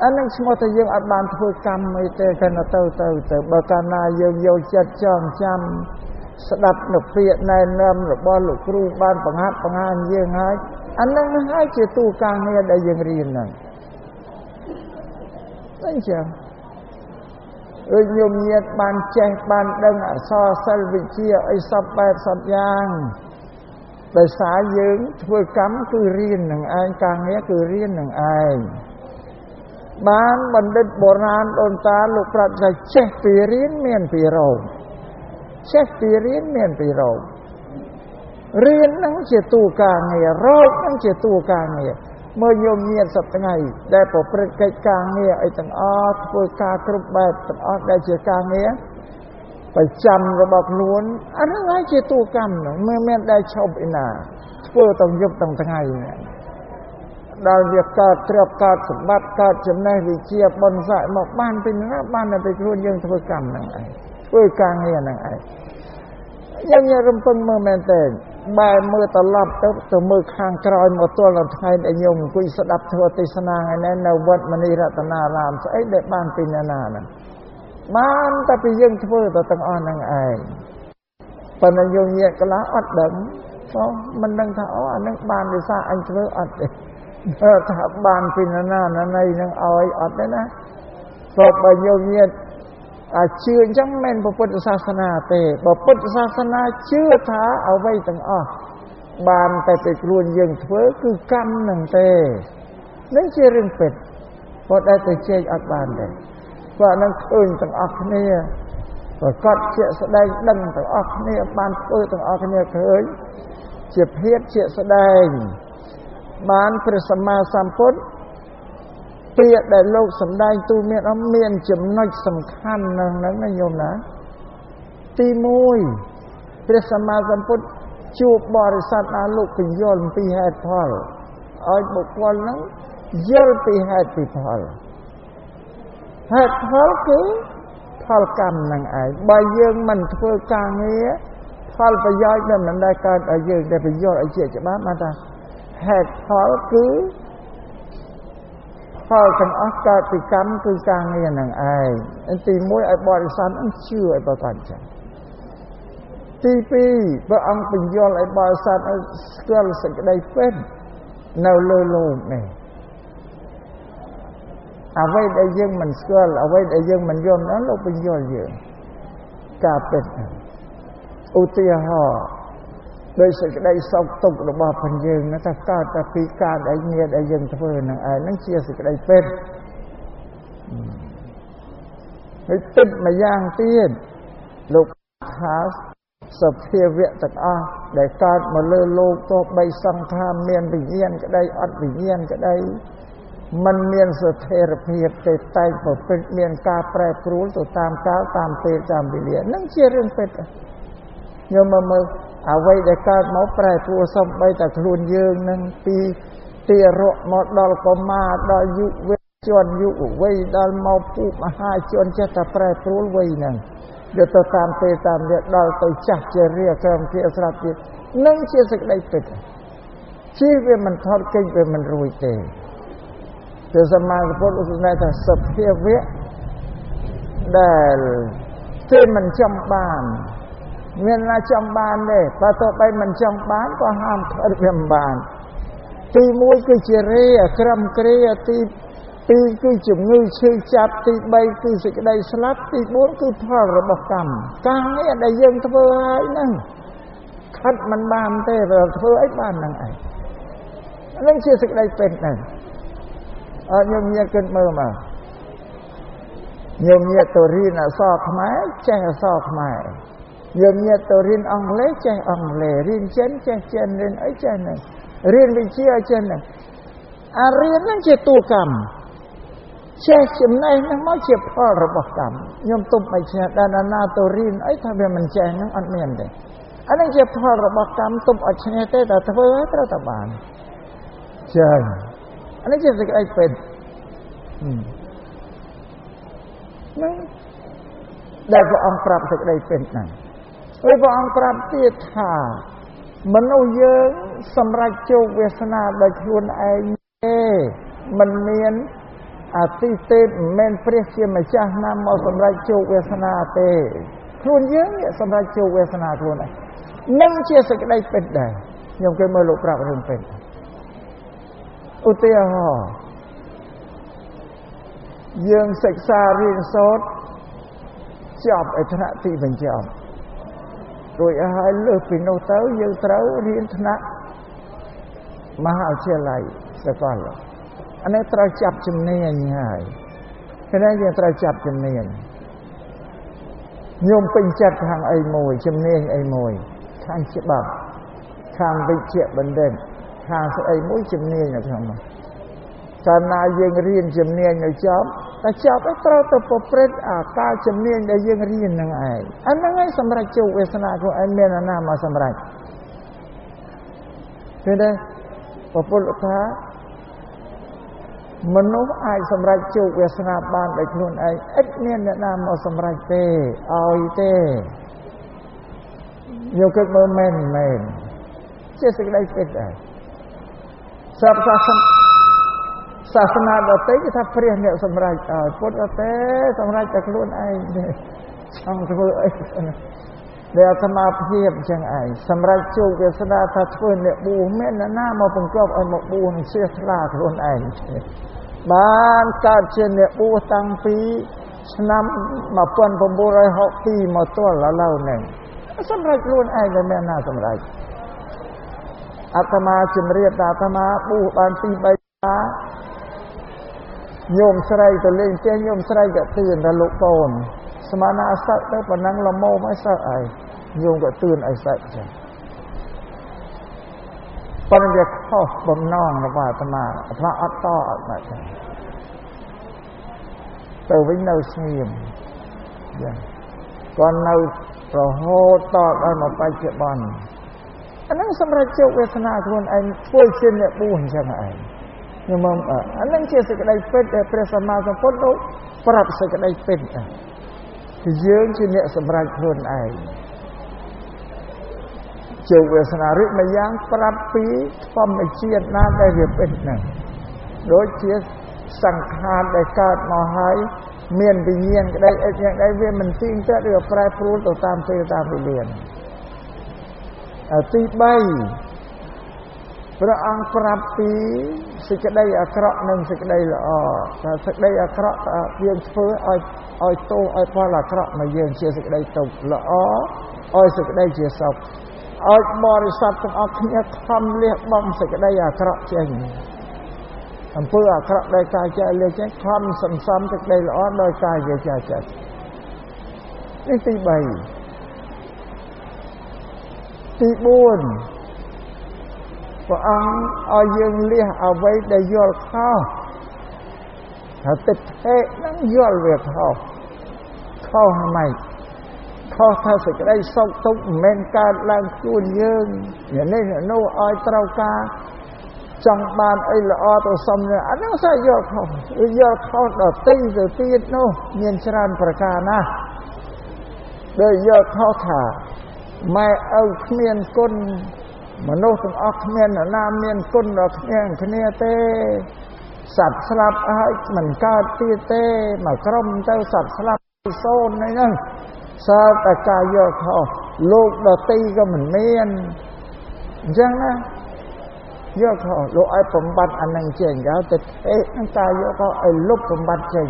អានឹងឈ្មោះថាយើងអត់បានធ្វើកម្មអីទេគាត់ទៅបើកាលណាយើងយកចិត្តចងចាំស្ដាប់នូវពាក្យណែនាំរបស់លោកគ្រូបានបង្ហាត់បង្ហាញយើងហើយអានឹងហើយជាទូការងារដែលយើងរៀនហ្នឹងអញ្ចឹងដូចញោមញាតិបានចេះបានដឹងអក្សរសិល្ប៍វិទ្យាអីសពបែបសពយ៉ាងដោយសារយើងធ្វើកម្មគឺរៀននឹងឯងការងារគឺរៀននឹងឯងបានបណ្ឌិតបុរាណដូនតាលោកប្រាប់ថាចេះពីរៀនមានពីរោចេះពីរៀនមានពីរោរៀននឹងជាតួការងាររោគនឹងជាតួការងារមើលញោមញាតិសប្តាហ៍ថ្ងៃដែលប្រព្រឹត្តកិច្ចការងារអីទាំងអស់ធ្វើការគ្រប់បែបទាំងអស់ដែលជាការងារប្រចាំរបស់ខ្លួនអានោះហើយជាតួកម្មហ្នឹងមិនមែនដែលឈប់ឯណាធ្វើទាំងយប់ទាំងថ្ងៃហ្នឹងដល់វាកើតទ្រព្យកើតសម្បត្តិកើតចំណេះវិជ្ជាបុណ្យស័ក្តិមកបានពីណាបានតែពីខ្លួនយើងធ្វើកម្មហ្នឹងឯងធ្វើការងារហ្នឹងឯងយើងរំពឹងមើលមែនទេ បែរមើលត្រឡប់ទៅមើលខាងក្រោយមកទល់ដល់ថ្ងៃដែលញោមអង្គុយស្ដាប់ធម៌ទេសនាថ្ងៃនេះនៅវត្តមនីរតនារាមស្អីដែលបានពីណាហ្នឹងបានតែពីយើងធ្វើទៅទាំងអស់ហ្នឹងឯងប៉ុន្តែញោមញាតកន្លះអត់ដឹងមិនដឹងថាអាហ្នឹងបានដោយសារអញធ្វើអត់ទេថាបានពីណាណីនឹងឲ្យអត់ទេណាព្រោះបើញោមញាតជឿអញ្ចឹងមិនមែនពុទ្ធសាសនាទេបើពុទ្ធសាសនាជឿថាអ្វីទាំងអស់បានតែពីខ្លួនយើងធ្វើគឺកម្មនឹងទេនឹងជារឿងពិតប៉ុន្តែទៅជែកអត់បានទេព្រោះនឹងឃើញទាំងអស់គ្នាប្រកបជាស្ដែងដឹងទាំងអស់គ្នាបានធ្វើទាំងអស់គ្នាឃើញជាភាពជាស្ដែងបានព្រះសម្មាសម្ពុទ្ធពាក្យដែលលោកសម្ដែងទូមានអត់មានចំណុចសំខាន់នៅហ្នឹងណាញោមណាទី1ព្រះសម្មាសម្ពុទ្ធជួបបរិស័ទណាលោកពន្យល់អំពីហេតុផលឲ្យបុគ្គលហ្នឹងយល់ពីហេតុពីផលហេតុផលគឺផលកម្មហ្នឹងឯងបើយើងមិនធ្វើការងារផលប្រយោជន៍ដែលមិនដែលកើតឲ្យយើងដែលពន្យល់ឲ្យជាច្បាស់បានថាហេតុផលគឺផលទាំងអស់កើតពីកម្មគឺការងារនឹងឯងទី1ឲ្យបរិស័ទនឹងជឿឲ្យប្រកបចឹងទី2ព្រះអង្គបញ្យល់ឲ្យបរិស័ទឲ្យស្គាល់សេចក្តីពិតនៅលើលោកនេះអ្វីដែលយើងមិនស្គាល់អ្វីដែលយើងមិនយល់នោះលោកបញ្យល់យើងការពិតឧទាហរណ៍ដោយសេចក្តីសោកទុក្ខរបស់ផងយើងណាថាកើតតែពីការដែលងារដែលយើងធ្វើនឹងឯងនឹងជាសេចក្តីពិតហើយពិតម្យ៉ាងទៀតលោកថាសភាវៈទាំងអស់ដែលកើតមកលើលោកទោះបីសង្ខារមានវិញ្ញាណក្តីអត់វិញ្ញាណក្តីมันមានស្ថិរភាពទេតែប្រព្រឹត្តមានការប្រែប្រួលទៅតាមកាលតាមពេលតាមវេលានឹងជារឿងពិតញោមមើលអ្វីដែលកើតមកប្រែប្រួលសំបីតែខ្លួនយើងនឹងពីទារកមកដល់កុមារដល់យុវជនយុវវ័យដល់មកពុមហាជនចេះតែប្រែប្រួលវ័យហ្នឹងយកទៅតាមពេលតាមវេលាដល់ទៅចាស់ជារាក្រមជាស្រាប់ទៀតនឹងជាសេចក្តីពិតជាវាមិនថត់ចេញវាមិនរួចទេព្រះសម្មាសម្ពុទ្ធឧទាហរណ៍ថាសភាវៈដែលគេមិនចង់បានមានណាចង់បានទេបើទោះបីមិនចង់បានក៏ហាមធ្វើវាមិនបានទី1គឺជារាក្រមគ្រាទី2គឺជំងឺឈឺចាប់ទី3គឺសេចក្តីស្លាប់ទី4គឺផលរបស់កម្មការងារដែលយើងធ្វើហើយហ្នឹងខិតមិនបានទេបើធ្វើអីបានហ្នឹងឯងហ្នឹងជាសេចក្តីពិតហ្នឹងអត់ញោមញាតគិតមើលមកញោមញាតទៅរៀនអក្សរខ្មែរចេះអក្សរខ្មែរញោមញាតទៅរៀនអង់គ្លេសចេះអង់គ្លេសរៀនចិនចេះចិនរៀនអីចេះហ្នឹងរៀនវិទ្យាចេះហ្នឹងអារៀនហ្នឹងជាតួកម្មចេះចំណេះហ្នឹងមកជាផលរបស់កម្មញោមទុំបីឆ្នះដល់ណាទៅរៀនអីថាវាមិនចេះហ្នឹងអត់មានទេអានេះជាផលរបស់កម្មទុំអត់ឆ្នះទេតែធ្វើឲ្យត្រូវតែបានចឹងអានេះជាសេចក្តីពិតហ្នឹងដែលព្រះអង្គប្រាប់សេចក្តីពិតហ្នឹងហើយព្រះអង្គប្រាប់ទៀតថាមនុស្សយើងសម្រេចជោគវាសនាដោយខ្លួនឯងទេមិនមានអតិទេពមិនមែនព្រះជាម្ចាស់ណាមកសម្រេចជោគវាសនាទេខ្លួនយើងសម្រេចជោគវាសនាខ្លួនឯងនឹងជាសេចក្តីពិតដែរខ្ញុំគេមើលលោកប្រាប់រឿងពិតឧទាហរណ៍យើងសិក្សារៀនសូត្រចប់ឯថ្នាក់ទីបញ្ចប់រួចហើយលើសពីនោះទៅយើងត្រូវរៀនថ្នាក់មហាវិទ្យាល័យសាកលអានេះត្រូវចាប់ជំនាញហើយគឺថាយើងត្រូវចាប់ជំនាញញោមពេញចិត្តខាងអីមួយជំនាញអីមួយខាងច្បាប់ខាងវិជ្ជាបណ្ឌិតខាងស្អីមួយជំនាញនៅក្នុងនោះកាលណាយើងរៀនជំនាញនៅចប់តែចប់ត្រូវទៅប្រព្រឹត្តអាការជំនាញដែលយើងរៀននឹងឯងអាហ្នឹងឯងសម្រាប់ជោគវាសនាខ្លួនឯងមានអាណាមកសម្រាប់ឃើញទេព្រះពុទ្ធថាមនុស្សអាចសម្រេចជោគវាសនាបានដោយខ្លួនឯងឥតមានអ្នកណាមកសម្រេចទេឲ្យទេយកគិតមើលមែន ជាសេចក្តីពិតដែរសាសនាដទៃគេថាព្រះអ្នកសម្រេចឲ្យពុទ្ធតែសម្រេចតែខ្លួនឯងទេចង់ធ្វើអីដែលអាត្មាភាពអញ្ចឹងឯងសម្រេចជោគវាសនាថាធ្វើអ្នកបួសមានអ្នកណាមកបង្គាប់ឲ្យមកបួសនឹងជ្រះថ្លាខ្លួនឯងបានកើតជាអ្នកបួសតាំងពីឆ្នាំ1962មកទល់ឥឡូវនេះសម្រេចខ្លួនឯងតែមានណាសម្រេចអាត្មាជំរាបថាអាត្មាបួសបាន2-3ថាញោមស្រីទៅលេងផ្ទះញោមស្រីក៏ទឿនថាលោកកូនស្មានថាសឹកទៅប៉ុណ្ណឹងល្មមឲ្យសឹកហើយញោមក៏ទឿនឲ្យសឹកចឹងប៉ុន្តែវាខុសបំណងរបស់អាត្មាអត់តអត់មកចឹងទៅវិញនៅស្ងៀមចឹងគាត់នៅរហូតតដល់មកបច្ចុប្បន្នអានឹងសម្រាប់ជោគវាសនាខ្លួនឯងធ្វើជាអ្នកបួសអញ្ចឹងឯងខ្ញុំអានឹងជាសេចក្តីពិតដែលព្រះសម្មាសម្ពុទ្ធលោកប្រាប់សេចក្តីពិតគឺយើងជាអ្នកសម្រេចខ្លួនឯងជោគវាសនារិកម្យ៉ាងប្រាប់ពីធម្មជាតិណាដែលវាពិតហ្នឹងដូចជាសង្ខារដែលកើតមកហើយមានវិញ្ញាណក្តីអីយ៉ាងដែរវាមិនទៀងទាត់ឬប្រែប្រួលទៅតាមពេលតាមវេលាទី3ព្រះអង្គប្រាប់ពីសេចក្តីអាក្រក់និងសេចក្តីល្អថាសេចក្តីអាក្រក់យើងធ្វើឲ្យទោសឲ្យផលអាក្រក់មកយើងជាសេចក្តីទុក្ខល្អឲ្យសេចក្តីជាសុខឲ្យបរិស័ទទាំងអស់គ្នាខំលះបង់សេចក្តីអាក្រក់ចេញអំពើអាក្រក់ដោយកាយចេះលះចេញខំសន្សំសេចក្តីល្អដោយកាយវាចាចិត្តនេះទី3ទី4ព្រះអង្គឲ្យយើងលះអ្វីដែលយល់ខុសហើយទឹកហេនឹងយល់វាខុសហ្មងខុសថាសេចក្តីសុខទុក្ខមិនមែនកើតឡើងខ្លួនយើងនេះនោះឲ្យត្រូវការចង់បានអីល្អទៅសុំអានោះស្អីយល់ខុសដល់ទីទៅទៀតនោះមានច្រើនប្រការណាស់ដែលយល់ខុសថាម៉ែឪគ្មានគុណមនុស្សទាំងអស់គ្មានអ្នកណាមានគុណដល់គ្នាទេសត្វស្លាប់ហើយមិនកើតទៀតទេមកក្រុមទៅសត្វស្លាប់សូន្យហ្នឹងសើតែការយល់ខុសលោកដតីក៏មិនមានអញ្ចឹងណាយល់ខុសលោកឲ្យបំបត្តិអានឹងចេញដល់ទៅនឹងការយល់ខុសឲ្យលុបបំបត្តិចេញ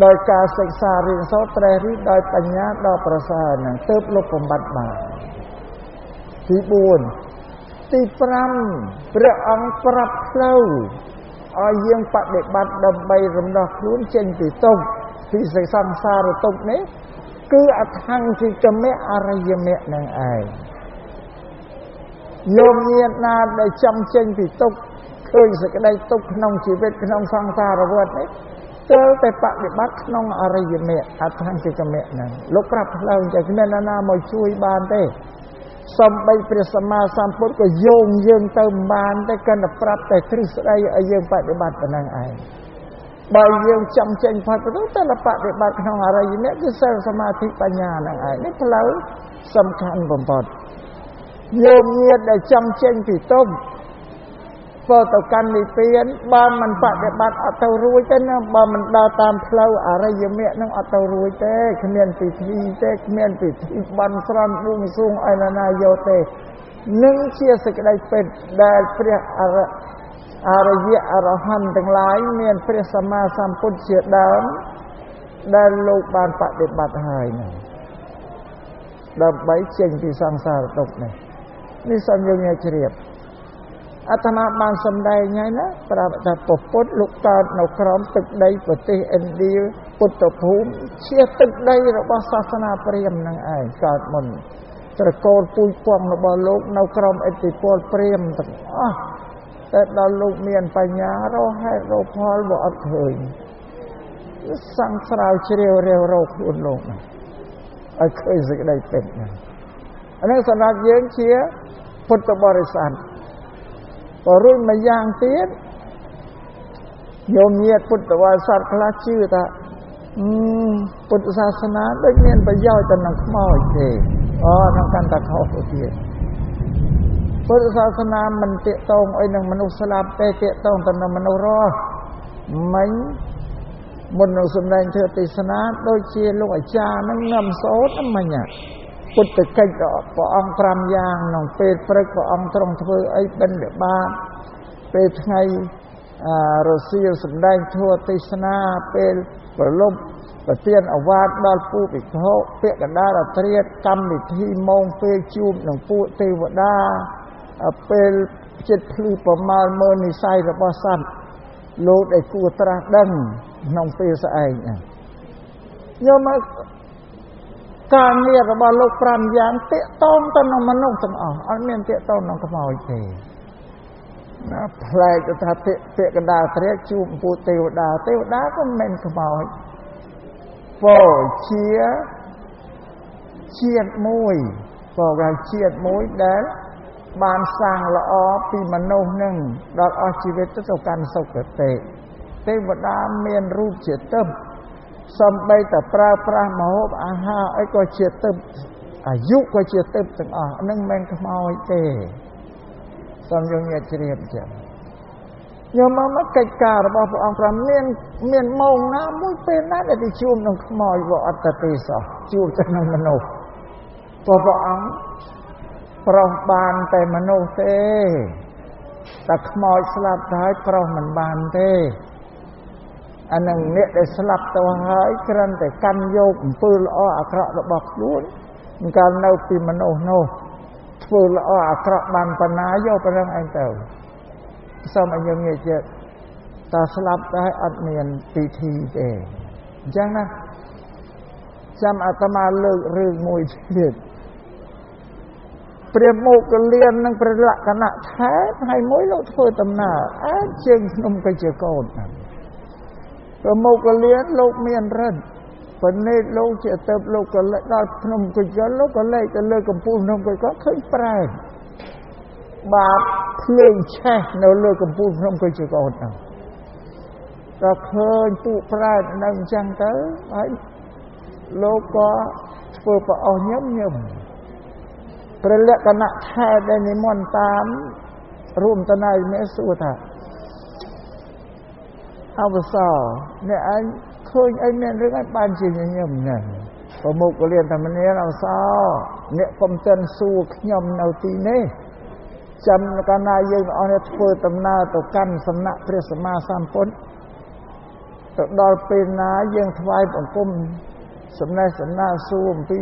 ដោយការសិក្សារៀនសូត្រត្រេះរិះដោយបញ្ញាដ៏ប្រសើរហ្នឹងទើបលុបបំបត្តិបានទី4ទី5ព្រះអង្គប្រាប់ផ្លូវឲ្យយើងបដិបត្តិដើម្បីរំដោះខ្លួនចេញពីទុក្ខពីសង្សារទុក្ខនេះគឺអថង្គិកមៈអរិយមគ្គនឹងឯងយោមញាតិណាដែលចំចេញពីទុក្ខឃើញសេចក្តីទុក្ខក្នុងជីវិតក្នុងសង្សារវដ្តនេះត្រូវតែបដិបត្តិក្នុងអរិយមគ្គអថង្គិកមគ្គហ្នឹងលោកប្រាប់ផ្លូវតែគ្មាននរណាមកជួយបានទេសំបីព្រះសម្មាសម្ពុទ្ធក៏យោងយើងទៅមិនបានតែគិតតែប្រាប់តែទ្រឹស្ដីឲ្យយើងបដិបត្តិប៉ុណ្ណឹងឯងបើយើងចំចេញផុតទៅតែបដិបត្តិក្នុងអរិយមគ្គគឺសិលសមាធិបញ្ញាហ្នឹងឯងនេះផ្លូវសំខាន់បំផុតយោមញាតិដែលចំចេញពីទុក្ខក៏ទៅកាន់និព្វានបើមិនបដិបត្តិអត់ទៅរួចទេណាបើមិនដើរតាមផ្លូវអរិយមគ្គនឹងអត់ទៅរួចទេគ្មានពិធីទេគ្មានពិធីបន់ស្រន់បួងសួងឲ្យនរណាយកទេនឹងជាសេចក្តីពិតដែលព្រះអរិយអរហន្តទាំងឡាយមានព្រះសម្មាសម្ពុទ្ធជាដើមដែលលោកបានបដិបត្តិហើយនោះដើម្បីចេញពីសង្សារទុក្ខនេះសូមយើងជ្រាបអាត្មាបានសម្ដែងហើយណាប្រាប់ថាពុទ្ធលោកកើតនៅក្រោមទឹកដីប្រទេសឥណ្ឌាពុទ្ធភូមិជាទឹកដីរបស់សាសនាព្រាហ្មណ៍នឹងឯងកើតមុនត្រកូលពូជពងរបស់លោកនៅក្រោមឥទ្ធិពលព្រាហ្មណ៍ទាំងអស់តែដល់លោកមានបញ្ញារកហេតុរកផលវាអត់ឃើញសង្ស្រាវជ្រាវរាវរកខ្លួនលោកណាឲ្យឃើញសេចក្តីពិតណាអានេះសម្រាប់យើងជាពុទ្ធបរិស័ទក៏រួចម្យ៉ាងទៀតញោមញាតិពុទ្ធបរិស័ទខ្លះជឿថាពុទ្ធសាសនាដូចមានប្រយោជន៍ទៅនឹងខ្មោចទេនឹងកាន់តែខុសទៅទៀត ពុទ្ធសាសនាមិនទាក់ទងអីនឹងមនុស្សស្លាប់ទេទាក់ទងតែនឹងមនុស្សរស់មិញមុននឹងសម្ដែងធ្វើទេសនាដូចជាលោកអាចារ្យនឹងនាំសូត្រមិញពុទ្ធកិច្ចព្រះអង្គ5យ៉ាងក្នុងពេលព្រឹកព្រះអង្គទ្រង់ធ្វើអីបិណ្ឌបាតពេលថ្ងៃរសៀលសម្ដែងធម៌ទេសនាពេលប្រលប់ប្រទានអវាទដល់ពួកភិក្ខុពាក្យកណ្ដាលអត្រាតកម្មវិធីម៉ោងពេលជួបនឹងពួកទេវតាពេលចិត្តភ្លឺប្រមាលមើលនិស័យរបស់សត្វលោកដែលគួរត្រាស់ដឹងក្នុងពេលស្អែកយកមកការងាររបស់លោក5យ៉ាងតាក់ទងទៅនឹងមនុស្សទាំងអស់អត់មានតាក់ទងនឹងខ្មោចទេណាផ្លែកទៅថាពាក្យកណ្ដាលអត្រាតជួបពួកទេវតាក៏មិនមែនខ្មោចពោជាជាតិមួយក៏គេជាតិមួយដែលបានសាងល្អពីមនុស្សនឹងដល់អស់ជីវិតទៅកាន់សុគតិទេវតាមានរូបជាទិព្វសំបីតែប្រើប្រាស់ម្ហូបអាហារអីក៏ជាទិព្វអាយុក៏ជាទិព្វទាំងអស់នឹងមិនមែនខ្មោចទេសូមយើងញាតិជ្រាបចឹងយកមកកិច្ចការរបស់ព្រះអង្គមានម៉ោងណាមួយពេលណាដែលទៅជួបនឹងខ្មោចវាអត់ទេសោះជួបតែនឹងមនុស្សព្រះអង្គប្រុសបានតែមនុស្សទេតែខ្មោចស្លាប់ទៅហើយប្រុសមិនបានទេអានឹងអ្នកដែលស្លាប់ទៅហើយគ្រាន់តែកាន់យកអំពើល្អអាក្រក់របស់ខ្លួនកាលនៅពីមនុស្សនោះធ្វើល្អអាក្រក់បានប៉ុណ្ណាយកប៉ុណ្្នឹងឯងទៅសូមឲ្យយើងនិយាយតើស្លាប់ទៅអត់មានពិធីទេអញ្ចឹងណាចាំអាត្មាលើករឿងមួយទៀតព្រះមោគលាននិងព្រះលក្ខណៈថែបហើយមួយលោកធ្វើដំណើរអាចជើងភ្នំកញ្ជកោតព្រះមោគលានលោកមានរិទ្ធប៉ុន្តែលោកជាទៅលោកក៏ដល់ភ្នំកញ្ជកលោកក៏លេខទៅលើកំពូលភ្នំកញ្ជកឃើញប្រែតបាបភ្លើងឆេះនៅលើកំពូលភ្នំកញ្ជកោតហ្នឹងដល់ឃើញពួកប្រែតនៅអញ្ចឹងទៅហើយលោកក៏ធ្វើប្រអស់ញឹមព្រះលក្ខណៈថែដែលនិមន្តតាមរួមតណៃមេសួរថាអវសរអ្នកឯងឃើញអីមានរឿងអីបានជាញញឹមហ្នឹងប្រមុខក៏លៀនថាមនាអវសរអ្នកកុំចិនសួរខ្ញុំនៅទីនេះចាំកាលណាយើងអស់នេះធ្វើដំណើរទៅកាន់សំណាក់ព្រះសម្មាសម្ពុទ្ធទៅដល់ពេលណាយើងថ្វាយបង្គំសំណេះសំណាលសួរអំពី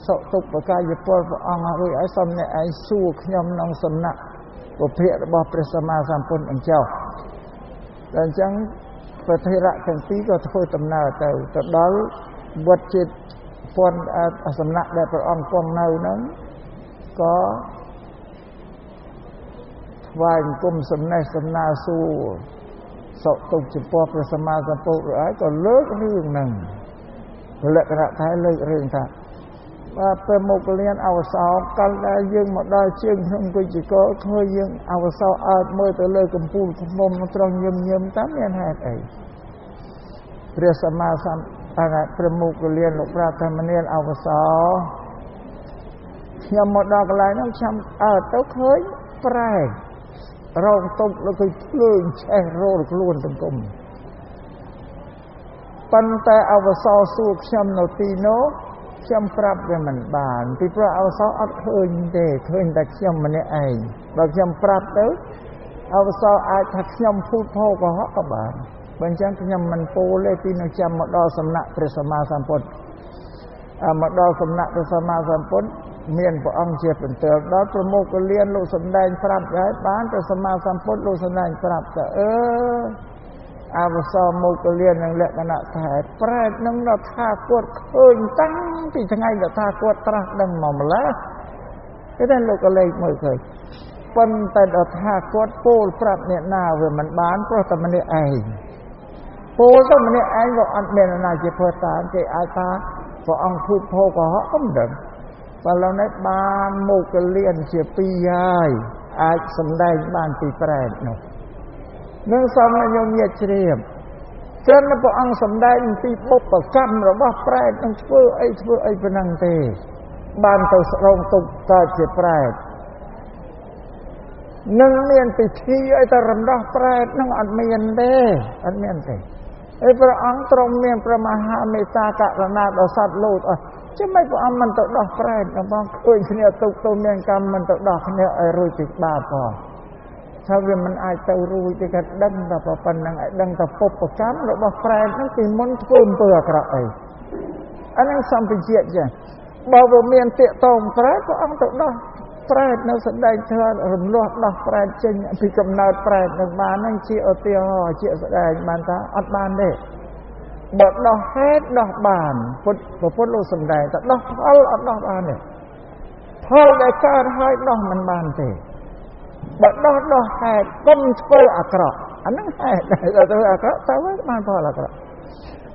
សុទុបកាយពលព្រះអង្គរួចឲ្យសូមអ្នកឯងសួរខ្ញុំក្នុងសំណាក់ពុទ្ធៈរបស់ព្រះសម្មាសម្ពុទ្ធអញ្ចឹងដល់អញ្ចឹងព្រះថេរៈទាំងពីរក៏ធ្វើដំណើរទៅដល់វត្តជាតិពន្ធសំណាក់ដែលព្រះអង្គគង់នៅហ្នឹងក៏ថ្វាយបង្គំសំណេះសំណាលសួរសុទុបចំពោះព្រះសម្មាសម្ពុទ្ធរួចហើយក៏លើករឿងហ្នឹងលក្ខណៈថាលើករឿងថាបាទព្រះមោគលានអវសោកាលដែលយើងមកដល់ជើងភ្នំកញ្ជកោឃើញយើងអវសោអើតមើលទៅលើកំពូលភ្នំត្រង់ញឹមតាមមានហេតុអីព្រះសម្មាសម្ពុទ្ធព្រះមោគលានលោកប្រាប់ថាមនាលអវសោខ្ញុំមកដល់កន្លែងនោះខ្ញុំអើតទៅឃើញប្រែករងទុកแล้วគឺភ្លើងឆេះរោលខ្លួនសង្គមប៉ុន្តែអវសោសួរខ្ញុំនៅទីនោះខ្ញុំប្រាប់វាមិនបានពីព្រោះអវសោអត់ឃើញទេឃើញតែខ្ញុំម្នាក់ឯងបើខ្ញុំប្រាប់ទៅអវសោអាចថាខ្ញុំភូតភោកុហកក៏បានបើអញ្ចឹងខ្ញុំមិនពោលទេពីនឹងចាំមកដល់សំណាក់ព្រះសម្មាសម្ពុទ្ធមកដល់សំណាក់ព្រះសម្មាសម្ពុទ្ធមានព្រះអង្គជាបន្ទាល់ដល់ប្រមុខកលៀនលោកសំដែងប្រាប់ហើយបានព្រះសម្មាសម្ពុទ្ធលោកសំដែងប្រាប់ថាអវសរមោគលាននឹងលក្ខណៈថាប្រែតនឹងដល់ថាគាត់ឃើញតាំងពីថ្ងៃដែលថាគាត់ត្រាស់ដឹងមកម្ល៉េះគេតែលោកក៏លេខមើលឃើញប៉ុន្តែដល់ថាគាត់ពោលប្រាប់អ្នកណាវាមិនបានព្រោះតែម្នាក់ឯងពោលទៅម្នាក់ឯងក៏អត់មានណាជាព្រោះតាមគេអាចថាព្រះអង្គភូតភោកុហកក៏មិនដឹងបើឡូវនេះបានមោគលានជាពីរហើយអាចសម្ដែងបានពីប្រែតនោះនឹងសូមញោមញាតិជ្រាបព្រមព្រះអង្គសម្ដែងពីបុព្វកម្មរបស់ប្រែតនឹងធ្វើអីប៉ុណ្ណឹងទេបានទៅស្រងទុកកើតជាប្រែត នឹងមានពិធីឲ្យតែរំដោះប្រែតនឹងអត់មានទេហើយព្រះអង្គទ្រង់មានព្រះមហាមេត្តាករុណាដល់សត្វលោកអស់chứ mấy của ông mình tự đọc ra nó bằng khơiគ្នាtục tôi miền cam mình tự đọcគ្នាឲ្យរួចពីបាបផងថាវាមិនអាចទៅរួចទេក៏ដឹងតែប៉ុណ្្នឹងឲ្យដឹងតែពុបកម្មរបស់ប្រែតហ្នឹងពីមុនធ្វើអំពើអាក្រក់អីអាហ្នឹងសម្បជាចឹងបើវាមានតាកតងប្រែតព្រះអង្គទៅដោះប្រែតនៅសដែងធ្វើរំលោះដោះប្រែតចេញពីកំណើតប្រែតនឹងបានហ្នឹងជាឧទាហរណ៍ជាស្ដែងបានថាអត់បានទេបើដោះហេតុដោះបានពុទ្ធលោកសំដែងតែដោះផលអត់ដោះបានទេផលដែលកើតហើយដោះមិនបានទេបើដោះហេតុកុំធ្វើអាក្រក់អាហ្នឹងហេតុដែលធ្វើអាក្រក់ទៅបានផលអាក្រក់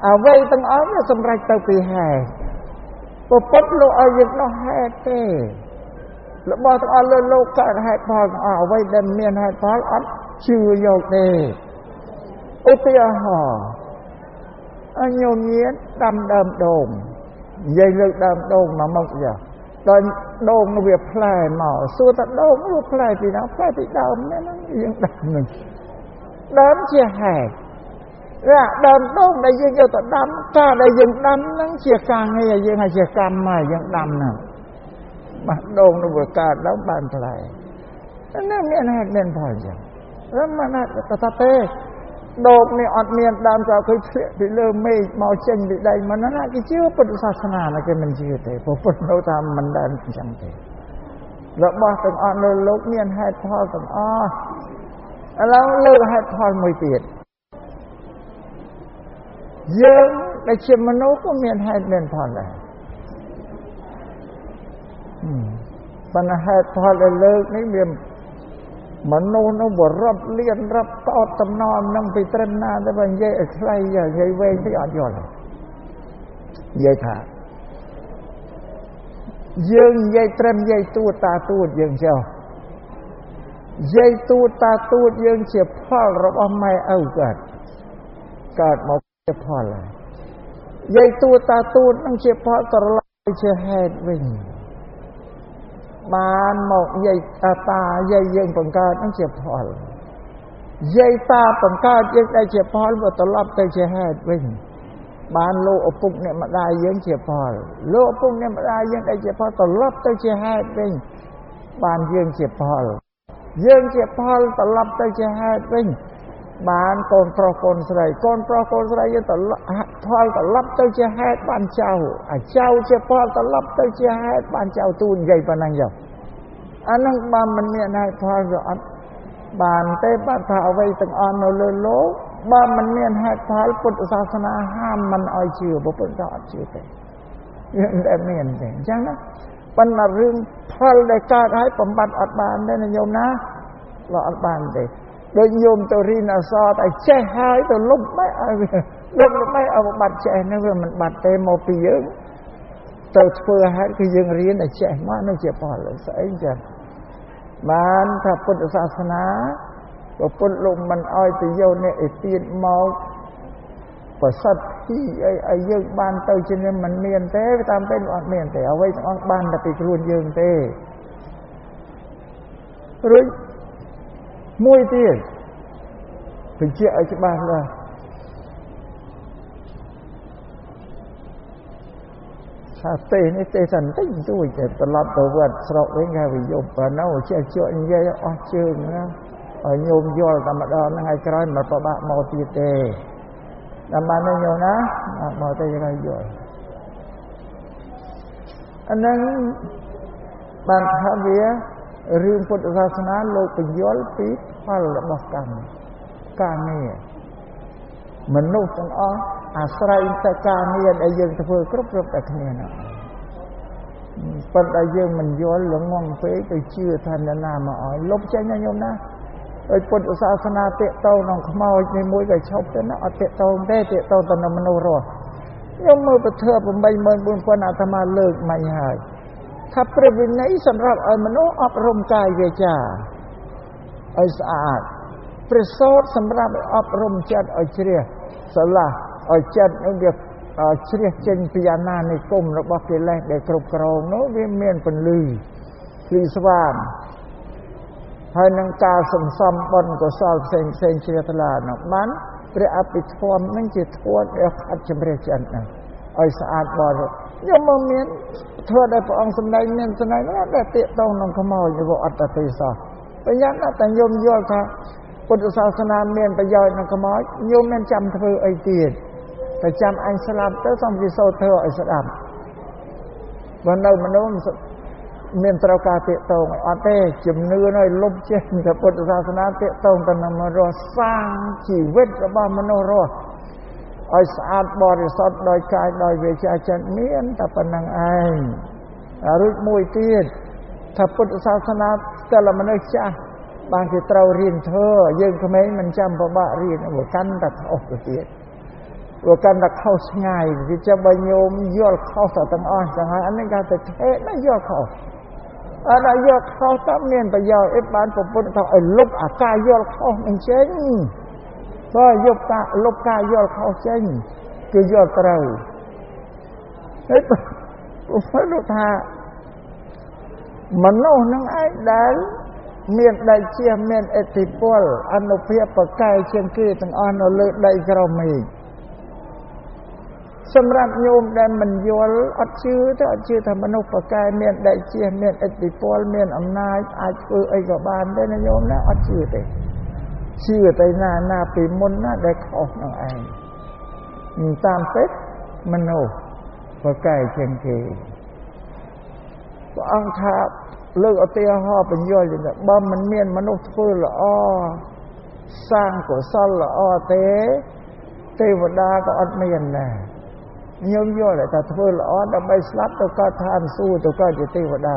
អ្វីទាំងអស់វាសម្រេចទៅពីហេតុពុទ្ធលោកឲ្យយើងដោះហេតុទេរបស់ទាំងអស់លើលោកកើតហេតុផលទាំងអស់អ្វីដែលមានហេតុផលអត់ជឿយកទេឧទាហរណ៍ញោមញាតដាំដើមដូងនិយាយលើដើមដូងមកមកចាដល់ដូងនោះវាផ្លែមកសួរថាដូងនោះផ្លែពីណាផ្លែពីដើមហ្នឹងយើងដាំនឹងដើមជាហេតុដើមដូងដែលយើងយកទៅដាំការដែលយើងដាំហ្នឹងជាការងារយើងឲ្យជាកម្មមកយើងដាំហ្នឹងបាទដូងនោះវាកើតឡើងបានផ្លែហ្នឹងមានហេតុមានផលចឹងហើយមិនថាទេដូងនេះអត់មានដើមក៏ឃើញធ្លាក់ពីលើមេឃមកចេញពីដីមិនណាគេជឿពុទ្ធសាសនាណាគេមិនជឿទេពុទ្ធនៅថាមិនដែលអញ្ចឹងទេរបស់ទាំងអស់នៅលោកមានហេតុផលទាំងអស់ឥឡូវលើកហេតុផលមួយទៀតយើងដែលជាមនុស្សក៏មានហេតុមានផលដែរប៉ុន្តែហេតុផលដែលលើកនេះវាមនុស្សនោះបរាប់លៀនរាប់កោតតំណមនឹងពីត្រឹមណាទៅបើនិយាយឲ្យខ្លីនិយាយវែងទៅអត់យល់និយាយថាយើងនិយាយត្រឹមនិយាយទួតតាទួតយើងចុះនិយាយទួតតាទួតយើងជាផលរបស់ម៉ែឪកើតមកជាផលហើយនិយាយទួតតាទួតនឹងជាផលត្រឡប់ទៅជាហេតុវិញបានមកនិយាយតាយាយយើងបង្កើតនឹងជាផលយាយតាបង្កើតយើងដែលជាផលវាត្រឡប់ទៅជាហេតុវិញបានលោកឪពុកអ្នកម្ដាយយើងជាផលលោកឪពុកអ្នកម្ដាយយើងដែលជាផលត្រឡប់ទៅជាហេតុវិញបានយើងជាផលយើងជាផលត្រឡប់ទៅជាហេតុវិញបានកូនប្រុសកូនស្រីកូនប្រុសកូនស្រីយើងត្រឡប់ផលត្រឡប់ទៅជាហេតុបានចៅចៅជាផលត្រឡប់ទៅជាហេតុបានចៅទូននិយាយប៉ុណ្ណឹងចុះអានឹងបើមិនមានហេតុផលវាអត់បានទេបានថាអ្វីទាំងអស់នៅលើលោកបើមិនមានហេតុផលពុទ្ធសាសនាហាមមិនឲ្យជឿពុទ្ធក៏អត់ជឿទេយើងតែមានទេអញ្ចឹងណាប៉ុន្តែរឿងផលដែលកើតហើយបំបត្តិអត់បានទេណាញោមណាเราអត់បានទេដូចញោមទៅរៀនអក្សរតែចេះហើយទៅលុបបែឲ្យវាលុបបែឲ្យបាត់ចេះហ្នឹងវាមិនបាត់ទេមកពីយើងទៅធ្វើហេតុគឺយើងរៀនតែចេះមកនឹងជាផលស្អីចឹងបានថាពុទ្ធសាសនាពុទ្ធលោកមិនឲ្យទៅយកអ្នកឯទៀតមកប្រសិទ្ធពីឲ្យយើងបានទៅជានេះមិនមានទេតាមពេលអត់មានទេអ្វីទាំងអស់បានតែពីខ្លួនយើងទេរួចមួយទៀតបញ្ជាក់ឲ្យច្បាស់ណាស់ថាទេនេះទេសន្តិទួយតែត្រឡប់ទៅវត្តស្រុកវិញគេវិយប់ប៉ុណ្ណោះចេះជក់និយាយអស់ជើងណាឲ្យញោមយល់តែម្ដងហ្នឹងឲ្យក្រោយមិនប្របាក់មកទៀតទេតាមបានញោមណាមកទៅគេយល់អាហ្នឹងបានថាវារឿងពុទ្ធសាសនាលោកបញ្យល់ពីផលរបស់កម្មការងារមនុស្សទាំងអស់អាស្រ័យតែការងារដែលយើងធ្វើគ្រប់តែគ្នាណាប៉ុន្តែយើងមិនយល់ល្ងងពេកទៅជឿថាអ្នកណាមកឲ្យលុបចេញណាញោមណាដោយពុទ្ធសាសនាតេតោក្នុងខ្មោចនេះមួយក៏ឈប់ទៅណាអត់តេតោទេតេតោទៅនឹងមនុស្សរស់ខ្ញុំមើលពធ84000អាត្មាលើកមិនហើយថាព្រះវិន័យសម្រាប់ឲ្យមនុស្សអប់រំកាយវាចាឲ្យស្អាតព្រះសូត្រសម្រាប់អប់រំចិត្តឲ្យជ្រះស្រឡះឲ្យចិត្តនោះវាជ្រះចេញពីអាណានិគមរបស់កិលេសដែលគ្រប់គ្រងនោះវាមានពន្លឺភ្លឺស្វាង ហើយនឹងការសន្សំបុណ្យកុសលផ្សេងជ្រះថ្លានោះបានព្រះអភិធម្មនឹងជាធម៌ដែលខាត់ជំរះចិត្តណាឲ្យស្អាតបរិសុទ្ធខ្ញុំមកមានធម៌ដែលព្រះអង្គសម្ដែងមានស្នេហ៍នោះដែលទាក់ទងនឹងខ្មោចវាអត់ទេសោះប្រញាប់ណាស់តែខ្ញុំយល់ថាពុទ្ធសាសនាមានប្រយោជន៍នឹងខ្មោចខ្ញុំមិនចាំធ្វើអីទៀតតែចាំអញស្លាប់ទៅសំពីសូត្រធ្វើឲ្យស្ដាប់បើនៅមនុស្សមានត្រូវការទាក់ទងអត់ទេជំនឿនៅលុបចេះតែពុទ្ធសាសនាទាក់ទងទៅនឹងមនុស្សសាងជីវិតរបស់មនុស្សរស់ឲ្យស្អាតបរិសុទ្ធដោយកាយដោយវាចាចិត្តមានតែប៉ុណ្្នឹងឯងរួចមួយទៀតថាពុទ្ធសាសនាតែមនុស្សចាស់បានគេត្រូវរៀនធ្វើយើងក្មេងមិនចាំពិបាករៀនវាកាន់តែខុសទៅទៀតវាកាន់តែខុសឆ្ងាយវាចាំបើញោមយល់ខុសទាំងអស់ចឹងហើយអានេះគេទៅថេណាយល់ខុសអត់ឲ្យយល់ខុសតើមានប្រយោជន៍អីបានប្រពុតថាឲ្យលុបអាការយល់ខុសនឹងចេញបើយកការលុបការយល់ខុសចេញគឺយល់ត្រូវហើយព្រោះលោកថាមនុស្សនឹងឯងដែលមានដៃជះមានឥទ្ធិពលអនុភាពប្រកែកជាងគេទាំងអស់នៅលើដីក្រមេឃសម្រាប់ញោមដែលមិនយល់អត់ជឿទៅអត់ជឿថាមនុស្សប្រកែកមានដៃជះមានឥទ្ធិពលមានអំណាចអាចធ្វើអីក៏បានដែរណាញោមណាអត់ជឿទេជឿទៅណាពីមុនណាដែលខុសនឹងឯងតាមពិតមនុស្សប្រកែកជាងគេព្រះអង្គថាលើកឧទាហរណ៍បញ្យល់ថាបើមិនមានមនុស្សធ្វើល្អសាងកុសលល្អទេទេវតាក៏អត់មានដែរខ្ញុំយល់ថាធ្វើល្អដើម្បីស្លាប់ទៅកើតឋានសួគ៌ទៅកើតជាទេវតា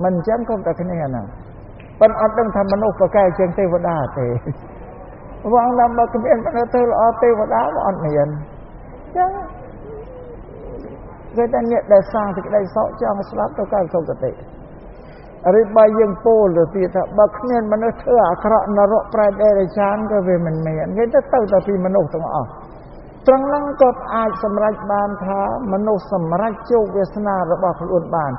មិនអញ្ចឹងក៏តែគ្នាហ្នឹងប៉ុន្តែអត់ដឹងថាមនុស្សប្រកែកជាងទេវតាទេព្រះអង្គថាបើគ្មានមនុស្សធ្វើល្អទេវតាក៏អត់មានអញ្ចឹងគេតែអ្នកដែលសាងសេចក្តីសុខចង់ស្លាប់ទៅកើតសុគតិឬបើយើងពោលទៅទៀតថាបើគ្មានមនុស្សធ្វើអាក្រក់នរកប្រែតអេរចានក៏វាមិនមានគេទៅតែពីមនុស្សទាំងអស់ត្រង់ហ្នឹងក៏អាចសម្រេចបានថាមនុស្សសម្រេចជោគវាសនារបស់ខ្លួនបាន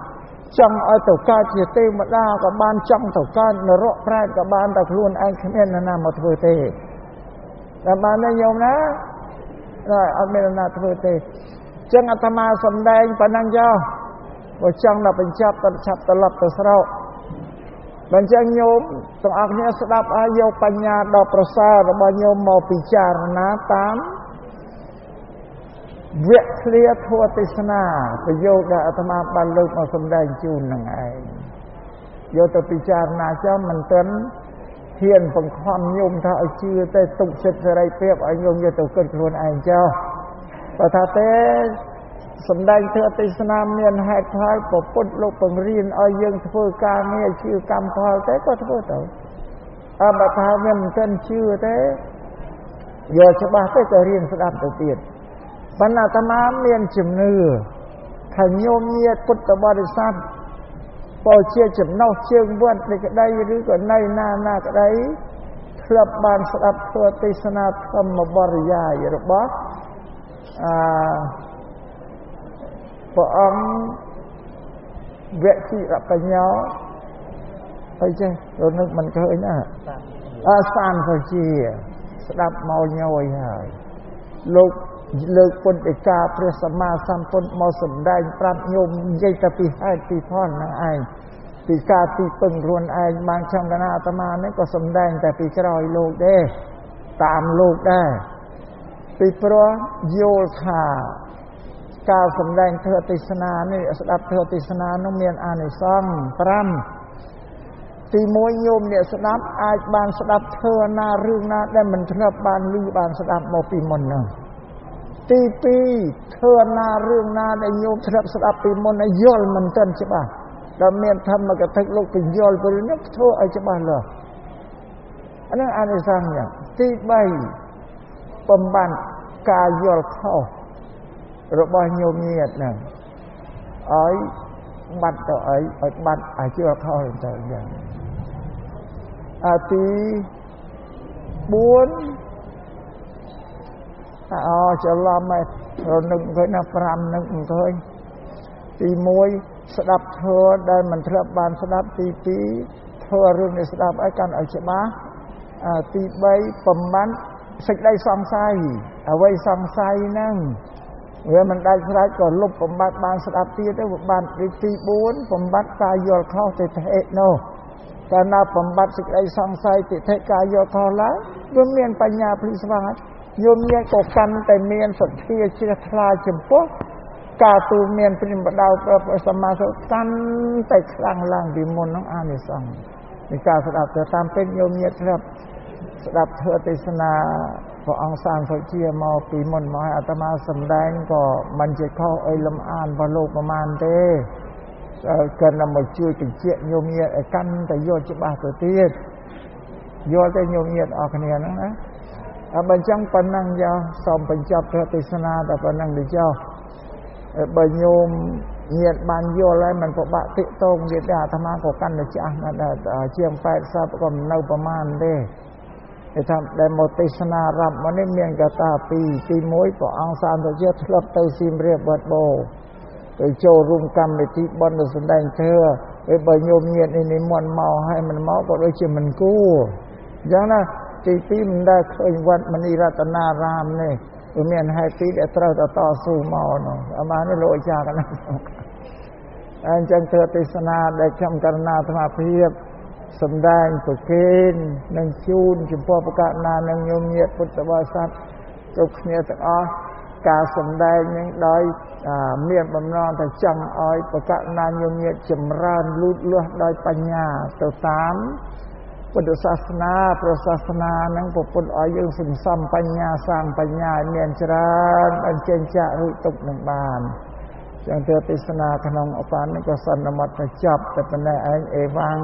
ចង់ឲ្យទៅកើតជាទេវតាក៏បានចង់ទៅកើតនរកប្រែតក៏បានតែខ្លួនឯងគ្មាននរណាមកធ្វើទេតែបានទេញោមណាអត់មាននរណាធ្វើទេចឹងអាត្មាសំដែងប៉ុណ្ណឹងចុះបើចង់ដល់បញ្ចប់ទៅឆាប់ត្រឡប់ទៅស្រុកបើចឹងញោមទាំងអស់គ្នាស្ដាប់ឲ្យយកបញ្ញាដ៏ប្រសើររបស់ញោមមកពិចារណាតាមវគ្គឃ្លាធម៌ទេសនាប្រយោគដែលអាត្មាបានលើកមកសម្ដែងជូននឹងឯងយកទៅពិចារណាចុះមិនទាន់ហ៊ានបង្ខំញោមថាឲ្យជឿទេទុកចិត្តសេរីភាពឲ្យញោមយកទៅគិតខ្លួនឯងចុះបើថាទេសម្ដែងធម៌ទេសនាមានហេតុផលពុទ្ធលោកបង្រៀនឲ្យយើងធ្វើការងារជឿកម្មផលទេក៏ធ្វើទៅបើថាវាមិនទាន់ជឿទេយកច្បាស់ទៅក៏រៀនស្ដាប់ទៅទៀតបណ្ណាអាត្មាមានជំនឿថាញោមញាតិពុទ្ធបរិស័ទបើជាចំណុះជើងវត្តនៃក្តីឬក៏នៅណាក្តីធ្លាប់បានស្ដាប់ធម៌ទេសនាធម្មបរិយាយរបស់ព្រះអង្គវគ្គជីរបញ្ញោហើយចេះរនឹកមិនឃើញណាសានសុជាស្ដាប់មកញយហើយលោកលើកពុទ្ធដីកាព្រះសម្មាសម្ពុទ្ធមកសម្ដែងប្រាប់ញោមនិយាយតែពីហេតុពីផលនឹងឯងពីការទីពឹងខ្លួនឯងបានចំកណាអាត្មានេះក៏សម្ដែងតែពីក្រោយលោកដែរតាមលោកដែរពីព្រោះយល់ថាការសម្ដែងធម៌ទេសនានេះស្ដាប់ធម៌ទេសនានោះមានអានិសង្ស5ទី1ញោមអ្នកស្ដាប់អាចបានស្ដាប់ធម៌ណារឿងណាដែលមិនធ្លាប់បានឮបានស្ដាប់មកពីមុននោះទី2ធម៌ណារឿងណាដែលញោមធ្លាប់ស្ដាប់ពីមុនហើយយល់មិនទាន់ច្បាស់ដែលមានធម្មកថាលោកបញ្យល់ពីរឿងនេះធ្វើឲ្យច្បាស់លាស់អានេះអានិសង្សយ៉ាងទី3បំបត្តិការយល់ខុសរបស់ញោមញាតិហ្នឹងឲ្យបាត់ទៅឲ្យបាត់អាយល់ខុសទៅយ៉ាងទី4ច្រឡំហើយរនឹកឃើញណា5នឹកមិនឃើញទី1ស្ដាប់ធម៌ដែលមិនធ្លាប់បានស្ដាប់ទី2 ធ្វើរឿងនេះស្ដាប់ឲ្យកាន់ឲ្យច្បាស់ទី3បំបត្តិសេចក្តីសង្ស័យអ្វីសង្ស័យហ្នឹងវាមិនដាច់ស្រេចក៏លុបបំបត្តិបានស្ដាប់ទៀតទៅបំបត្តិទី4បំបត្តិការយល់ខុសទៅទេនោះតែណាបំបត្តិសេចក្តីសង្ស័យទិដ្ឋិការយល់ខុសឡើងវាមានបញ្ញាភ្លឺស្វាងញោមញាតក៏កាន់តែមានសទ្ធាជ្រះថ្លាចំពោះការទូលមានព្រានបដៅព្រះសម្មាសម្ពុទ្ធកាន់តែខ្លាំងឡើងពីមុនហ្នឹងអានិសង្សនៃការស្ដាប់ទៅតាមពេញញោមញាតស្ដាប់ធ្វើទេសនាព្រះអង្គសានសុជាមកពីមុនមកឲ្យអាត្មាសម្ដែងក៏មិនជាខុសអីលំអានរបស់លោកប្រមាណទេគាត់នឹងមកជួយបញ្ជាក់ញោមញាតឲ្យកាន់តែយល់ច្បាស់ទៅទៀតយល់ទៅញោមញាតអរគ្នាហ្នឹងណាបើអញ្ចឹងប៉ុណ្ណឹងយោសូមបញ្ចប់ព្រះទេសនាតែប៉ុណ្ណឹងទៅចុះបើញោមញាតបានយល់ហើយមិនពិបាកតិតងទៀតទេអាត្មាក៏កាន់តែចាស់ណាស់ដែរជាង80ក៏មិននៅប្រមាណទេឯថាដែលមកទេសនារាប់មកនេះមានកត្តាពីរទី1ព្រះអង្គសានសុជាធ្លាប់ទៅសៀមរាបវត្តបូទៅចូលរួមកម្មវិធីបុណ្យសម្ដែងធម៌ហើយបើញោមញាតនេះនិមន្តមកហើយមិនមកក៏ដូចជាមិនគួរអញ្ចឹងណាទី2មិនដែលឃើញវត្តមនីរតនារាមនេះវាមានហេតុពីរដែលត្រូវតស៊ូមកនោះអាម៉ានេះលោកអាចារ្យកណាអញ្ចឹងធ្វើទេសនាដែលខ្ញុំករណាអាត្មាភាពសម្ដែងប្រគេននិងជូនចំពោះប្រកាសណានឹងញោមញាតពុទ្ធបរិស័ទគ្រប់គ្នាទាំងអស់ការសម្ដែងនឹងដោយមានបំណងតែចង់ឲ្យប្រកាសណាញោមញាតចម្រើនលូតលាស់ដោយបញ្ញាទៅតាមពុទ្ធសាសនាព្រះសាសនានឹងពុទ្ធឲ្យយើងសន្សំបញ្ញាសាងបញ្ញាឲ្យមានច្រើនបញ្ចេញចាក់រួចទុកនឹងបានចឹងទើបទេសនាក្នុងឱកាសនេះក៏សន្មតបញ្ចប់តែប៉ុណ្ណេះឯងអេវ៉ាំង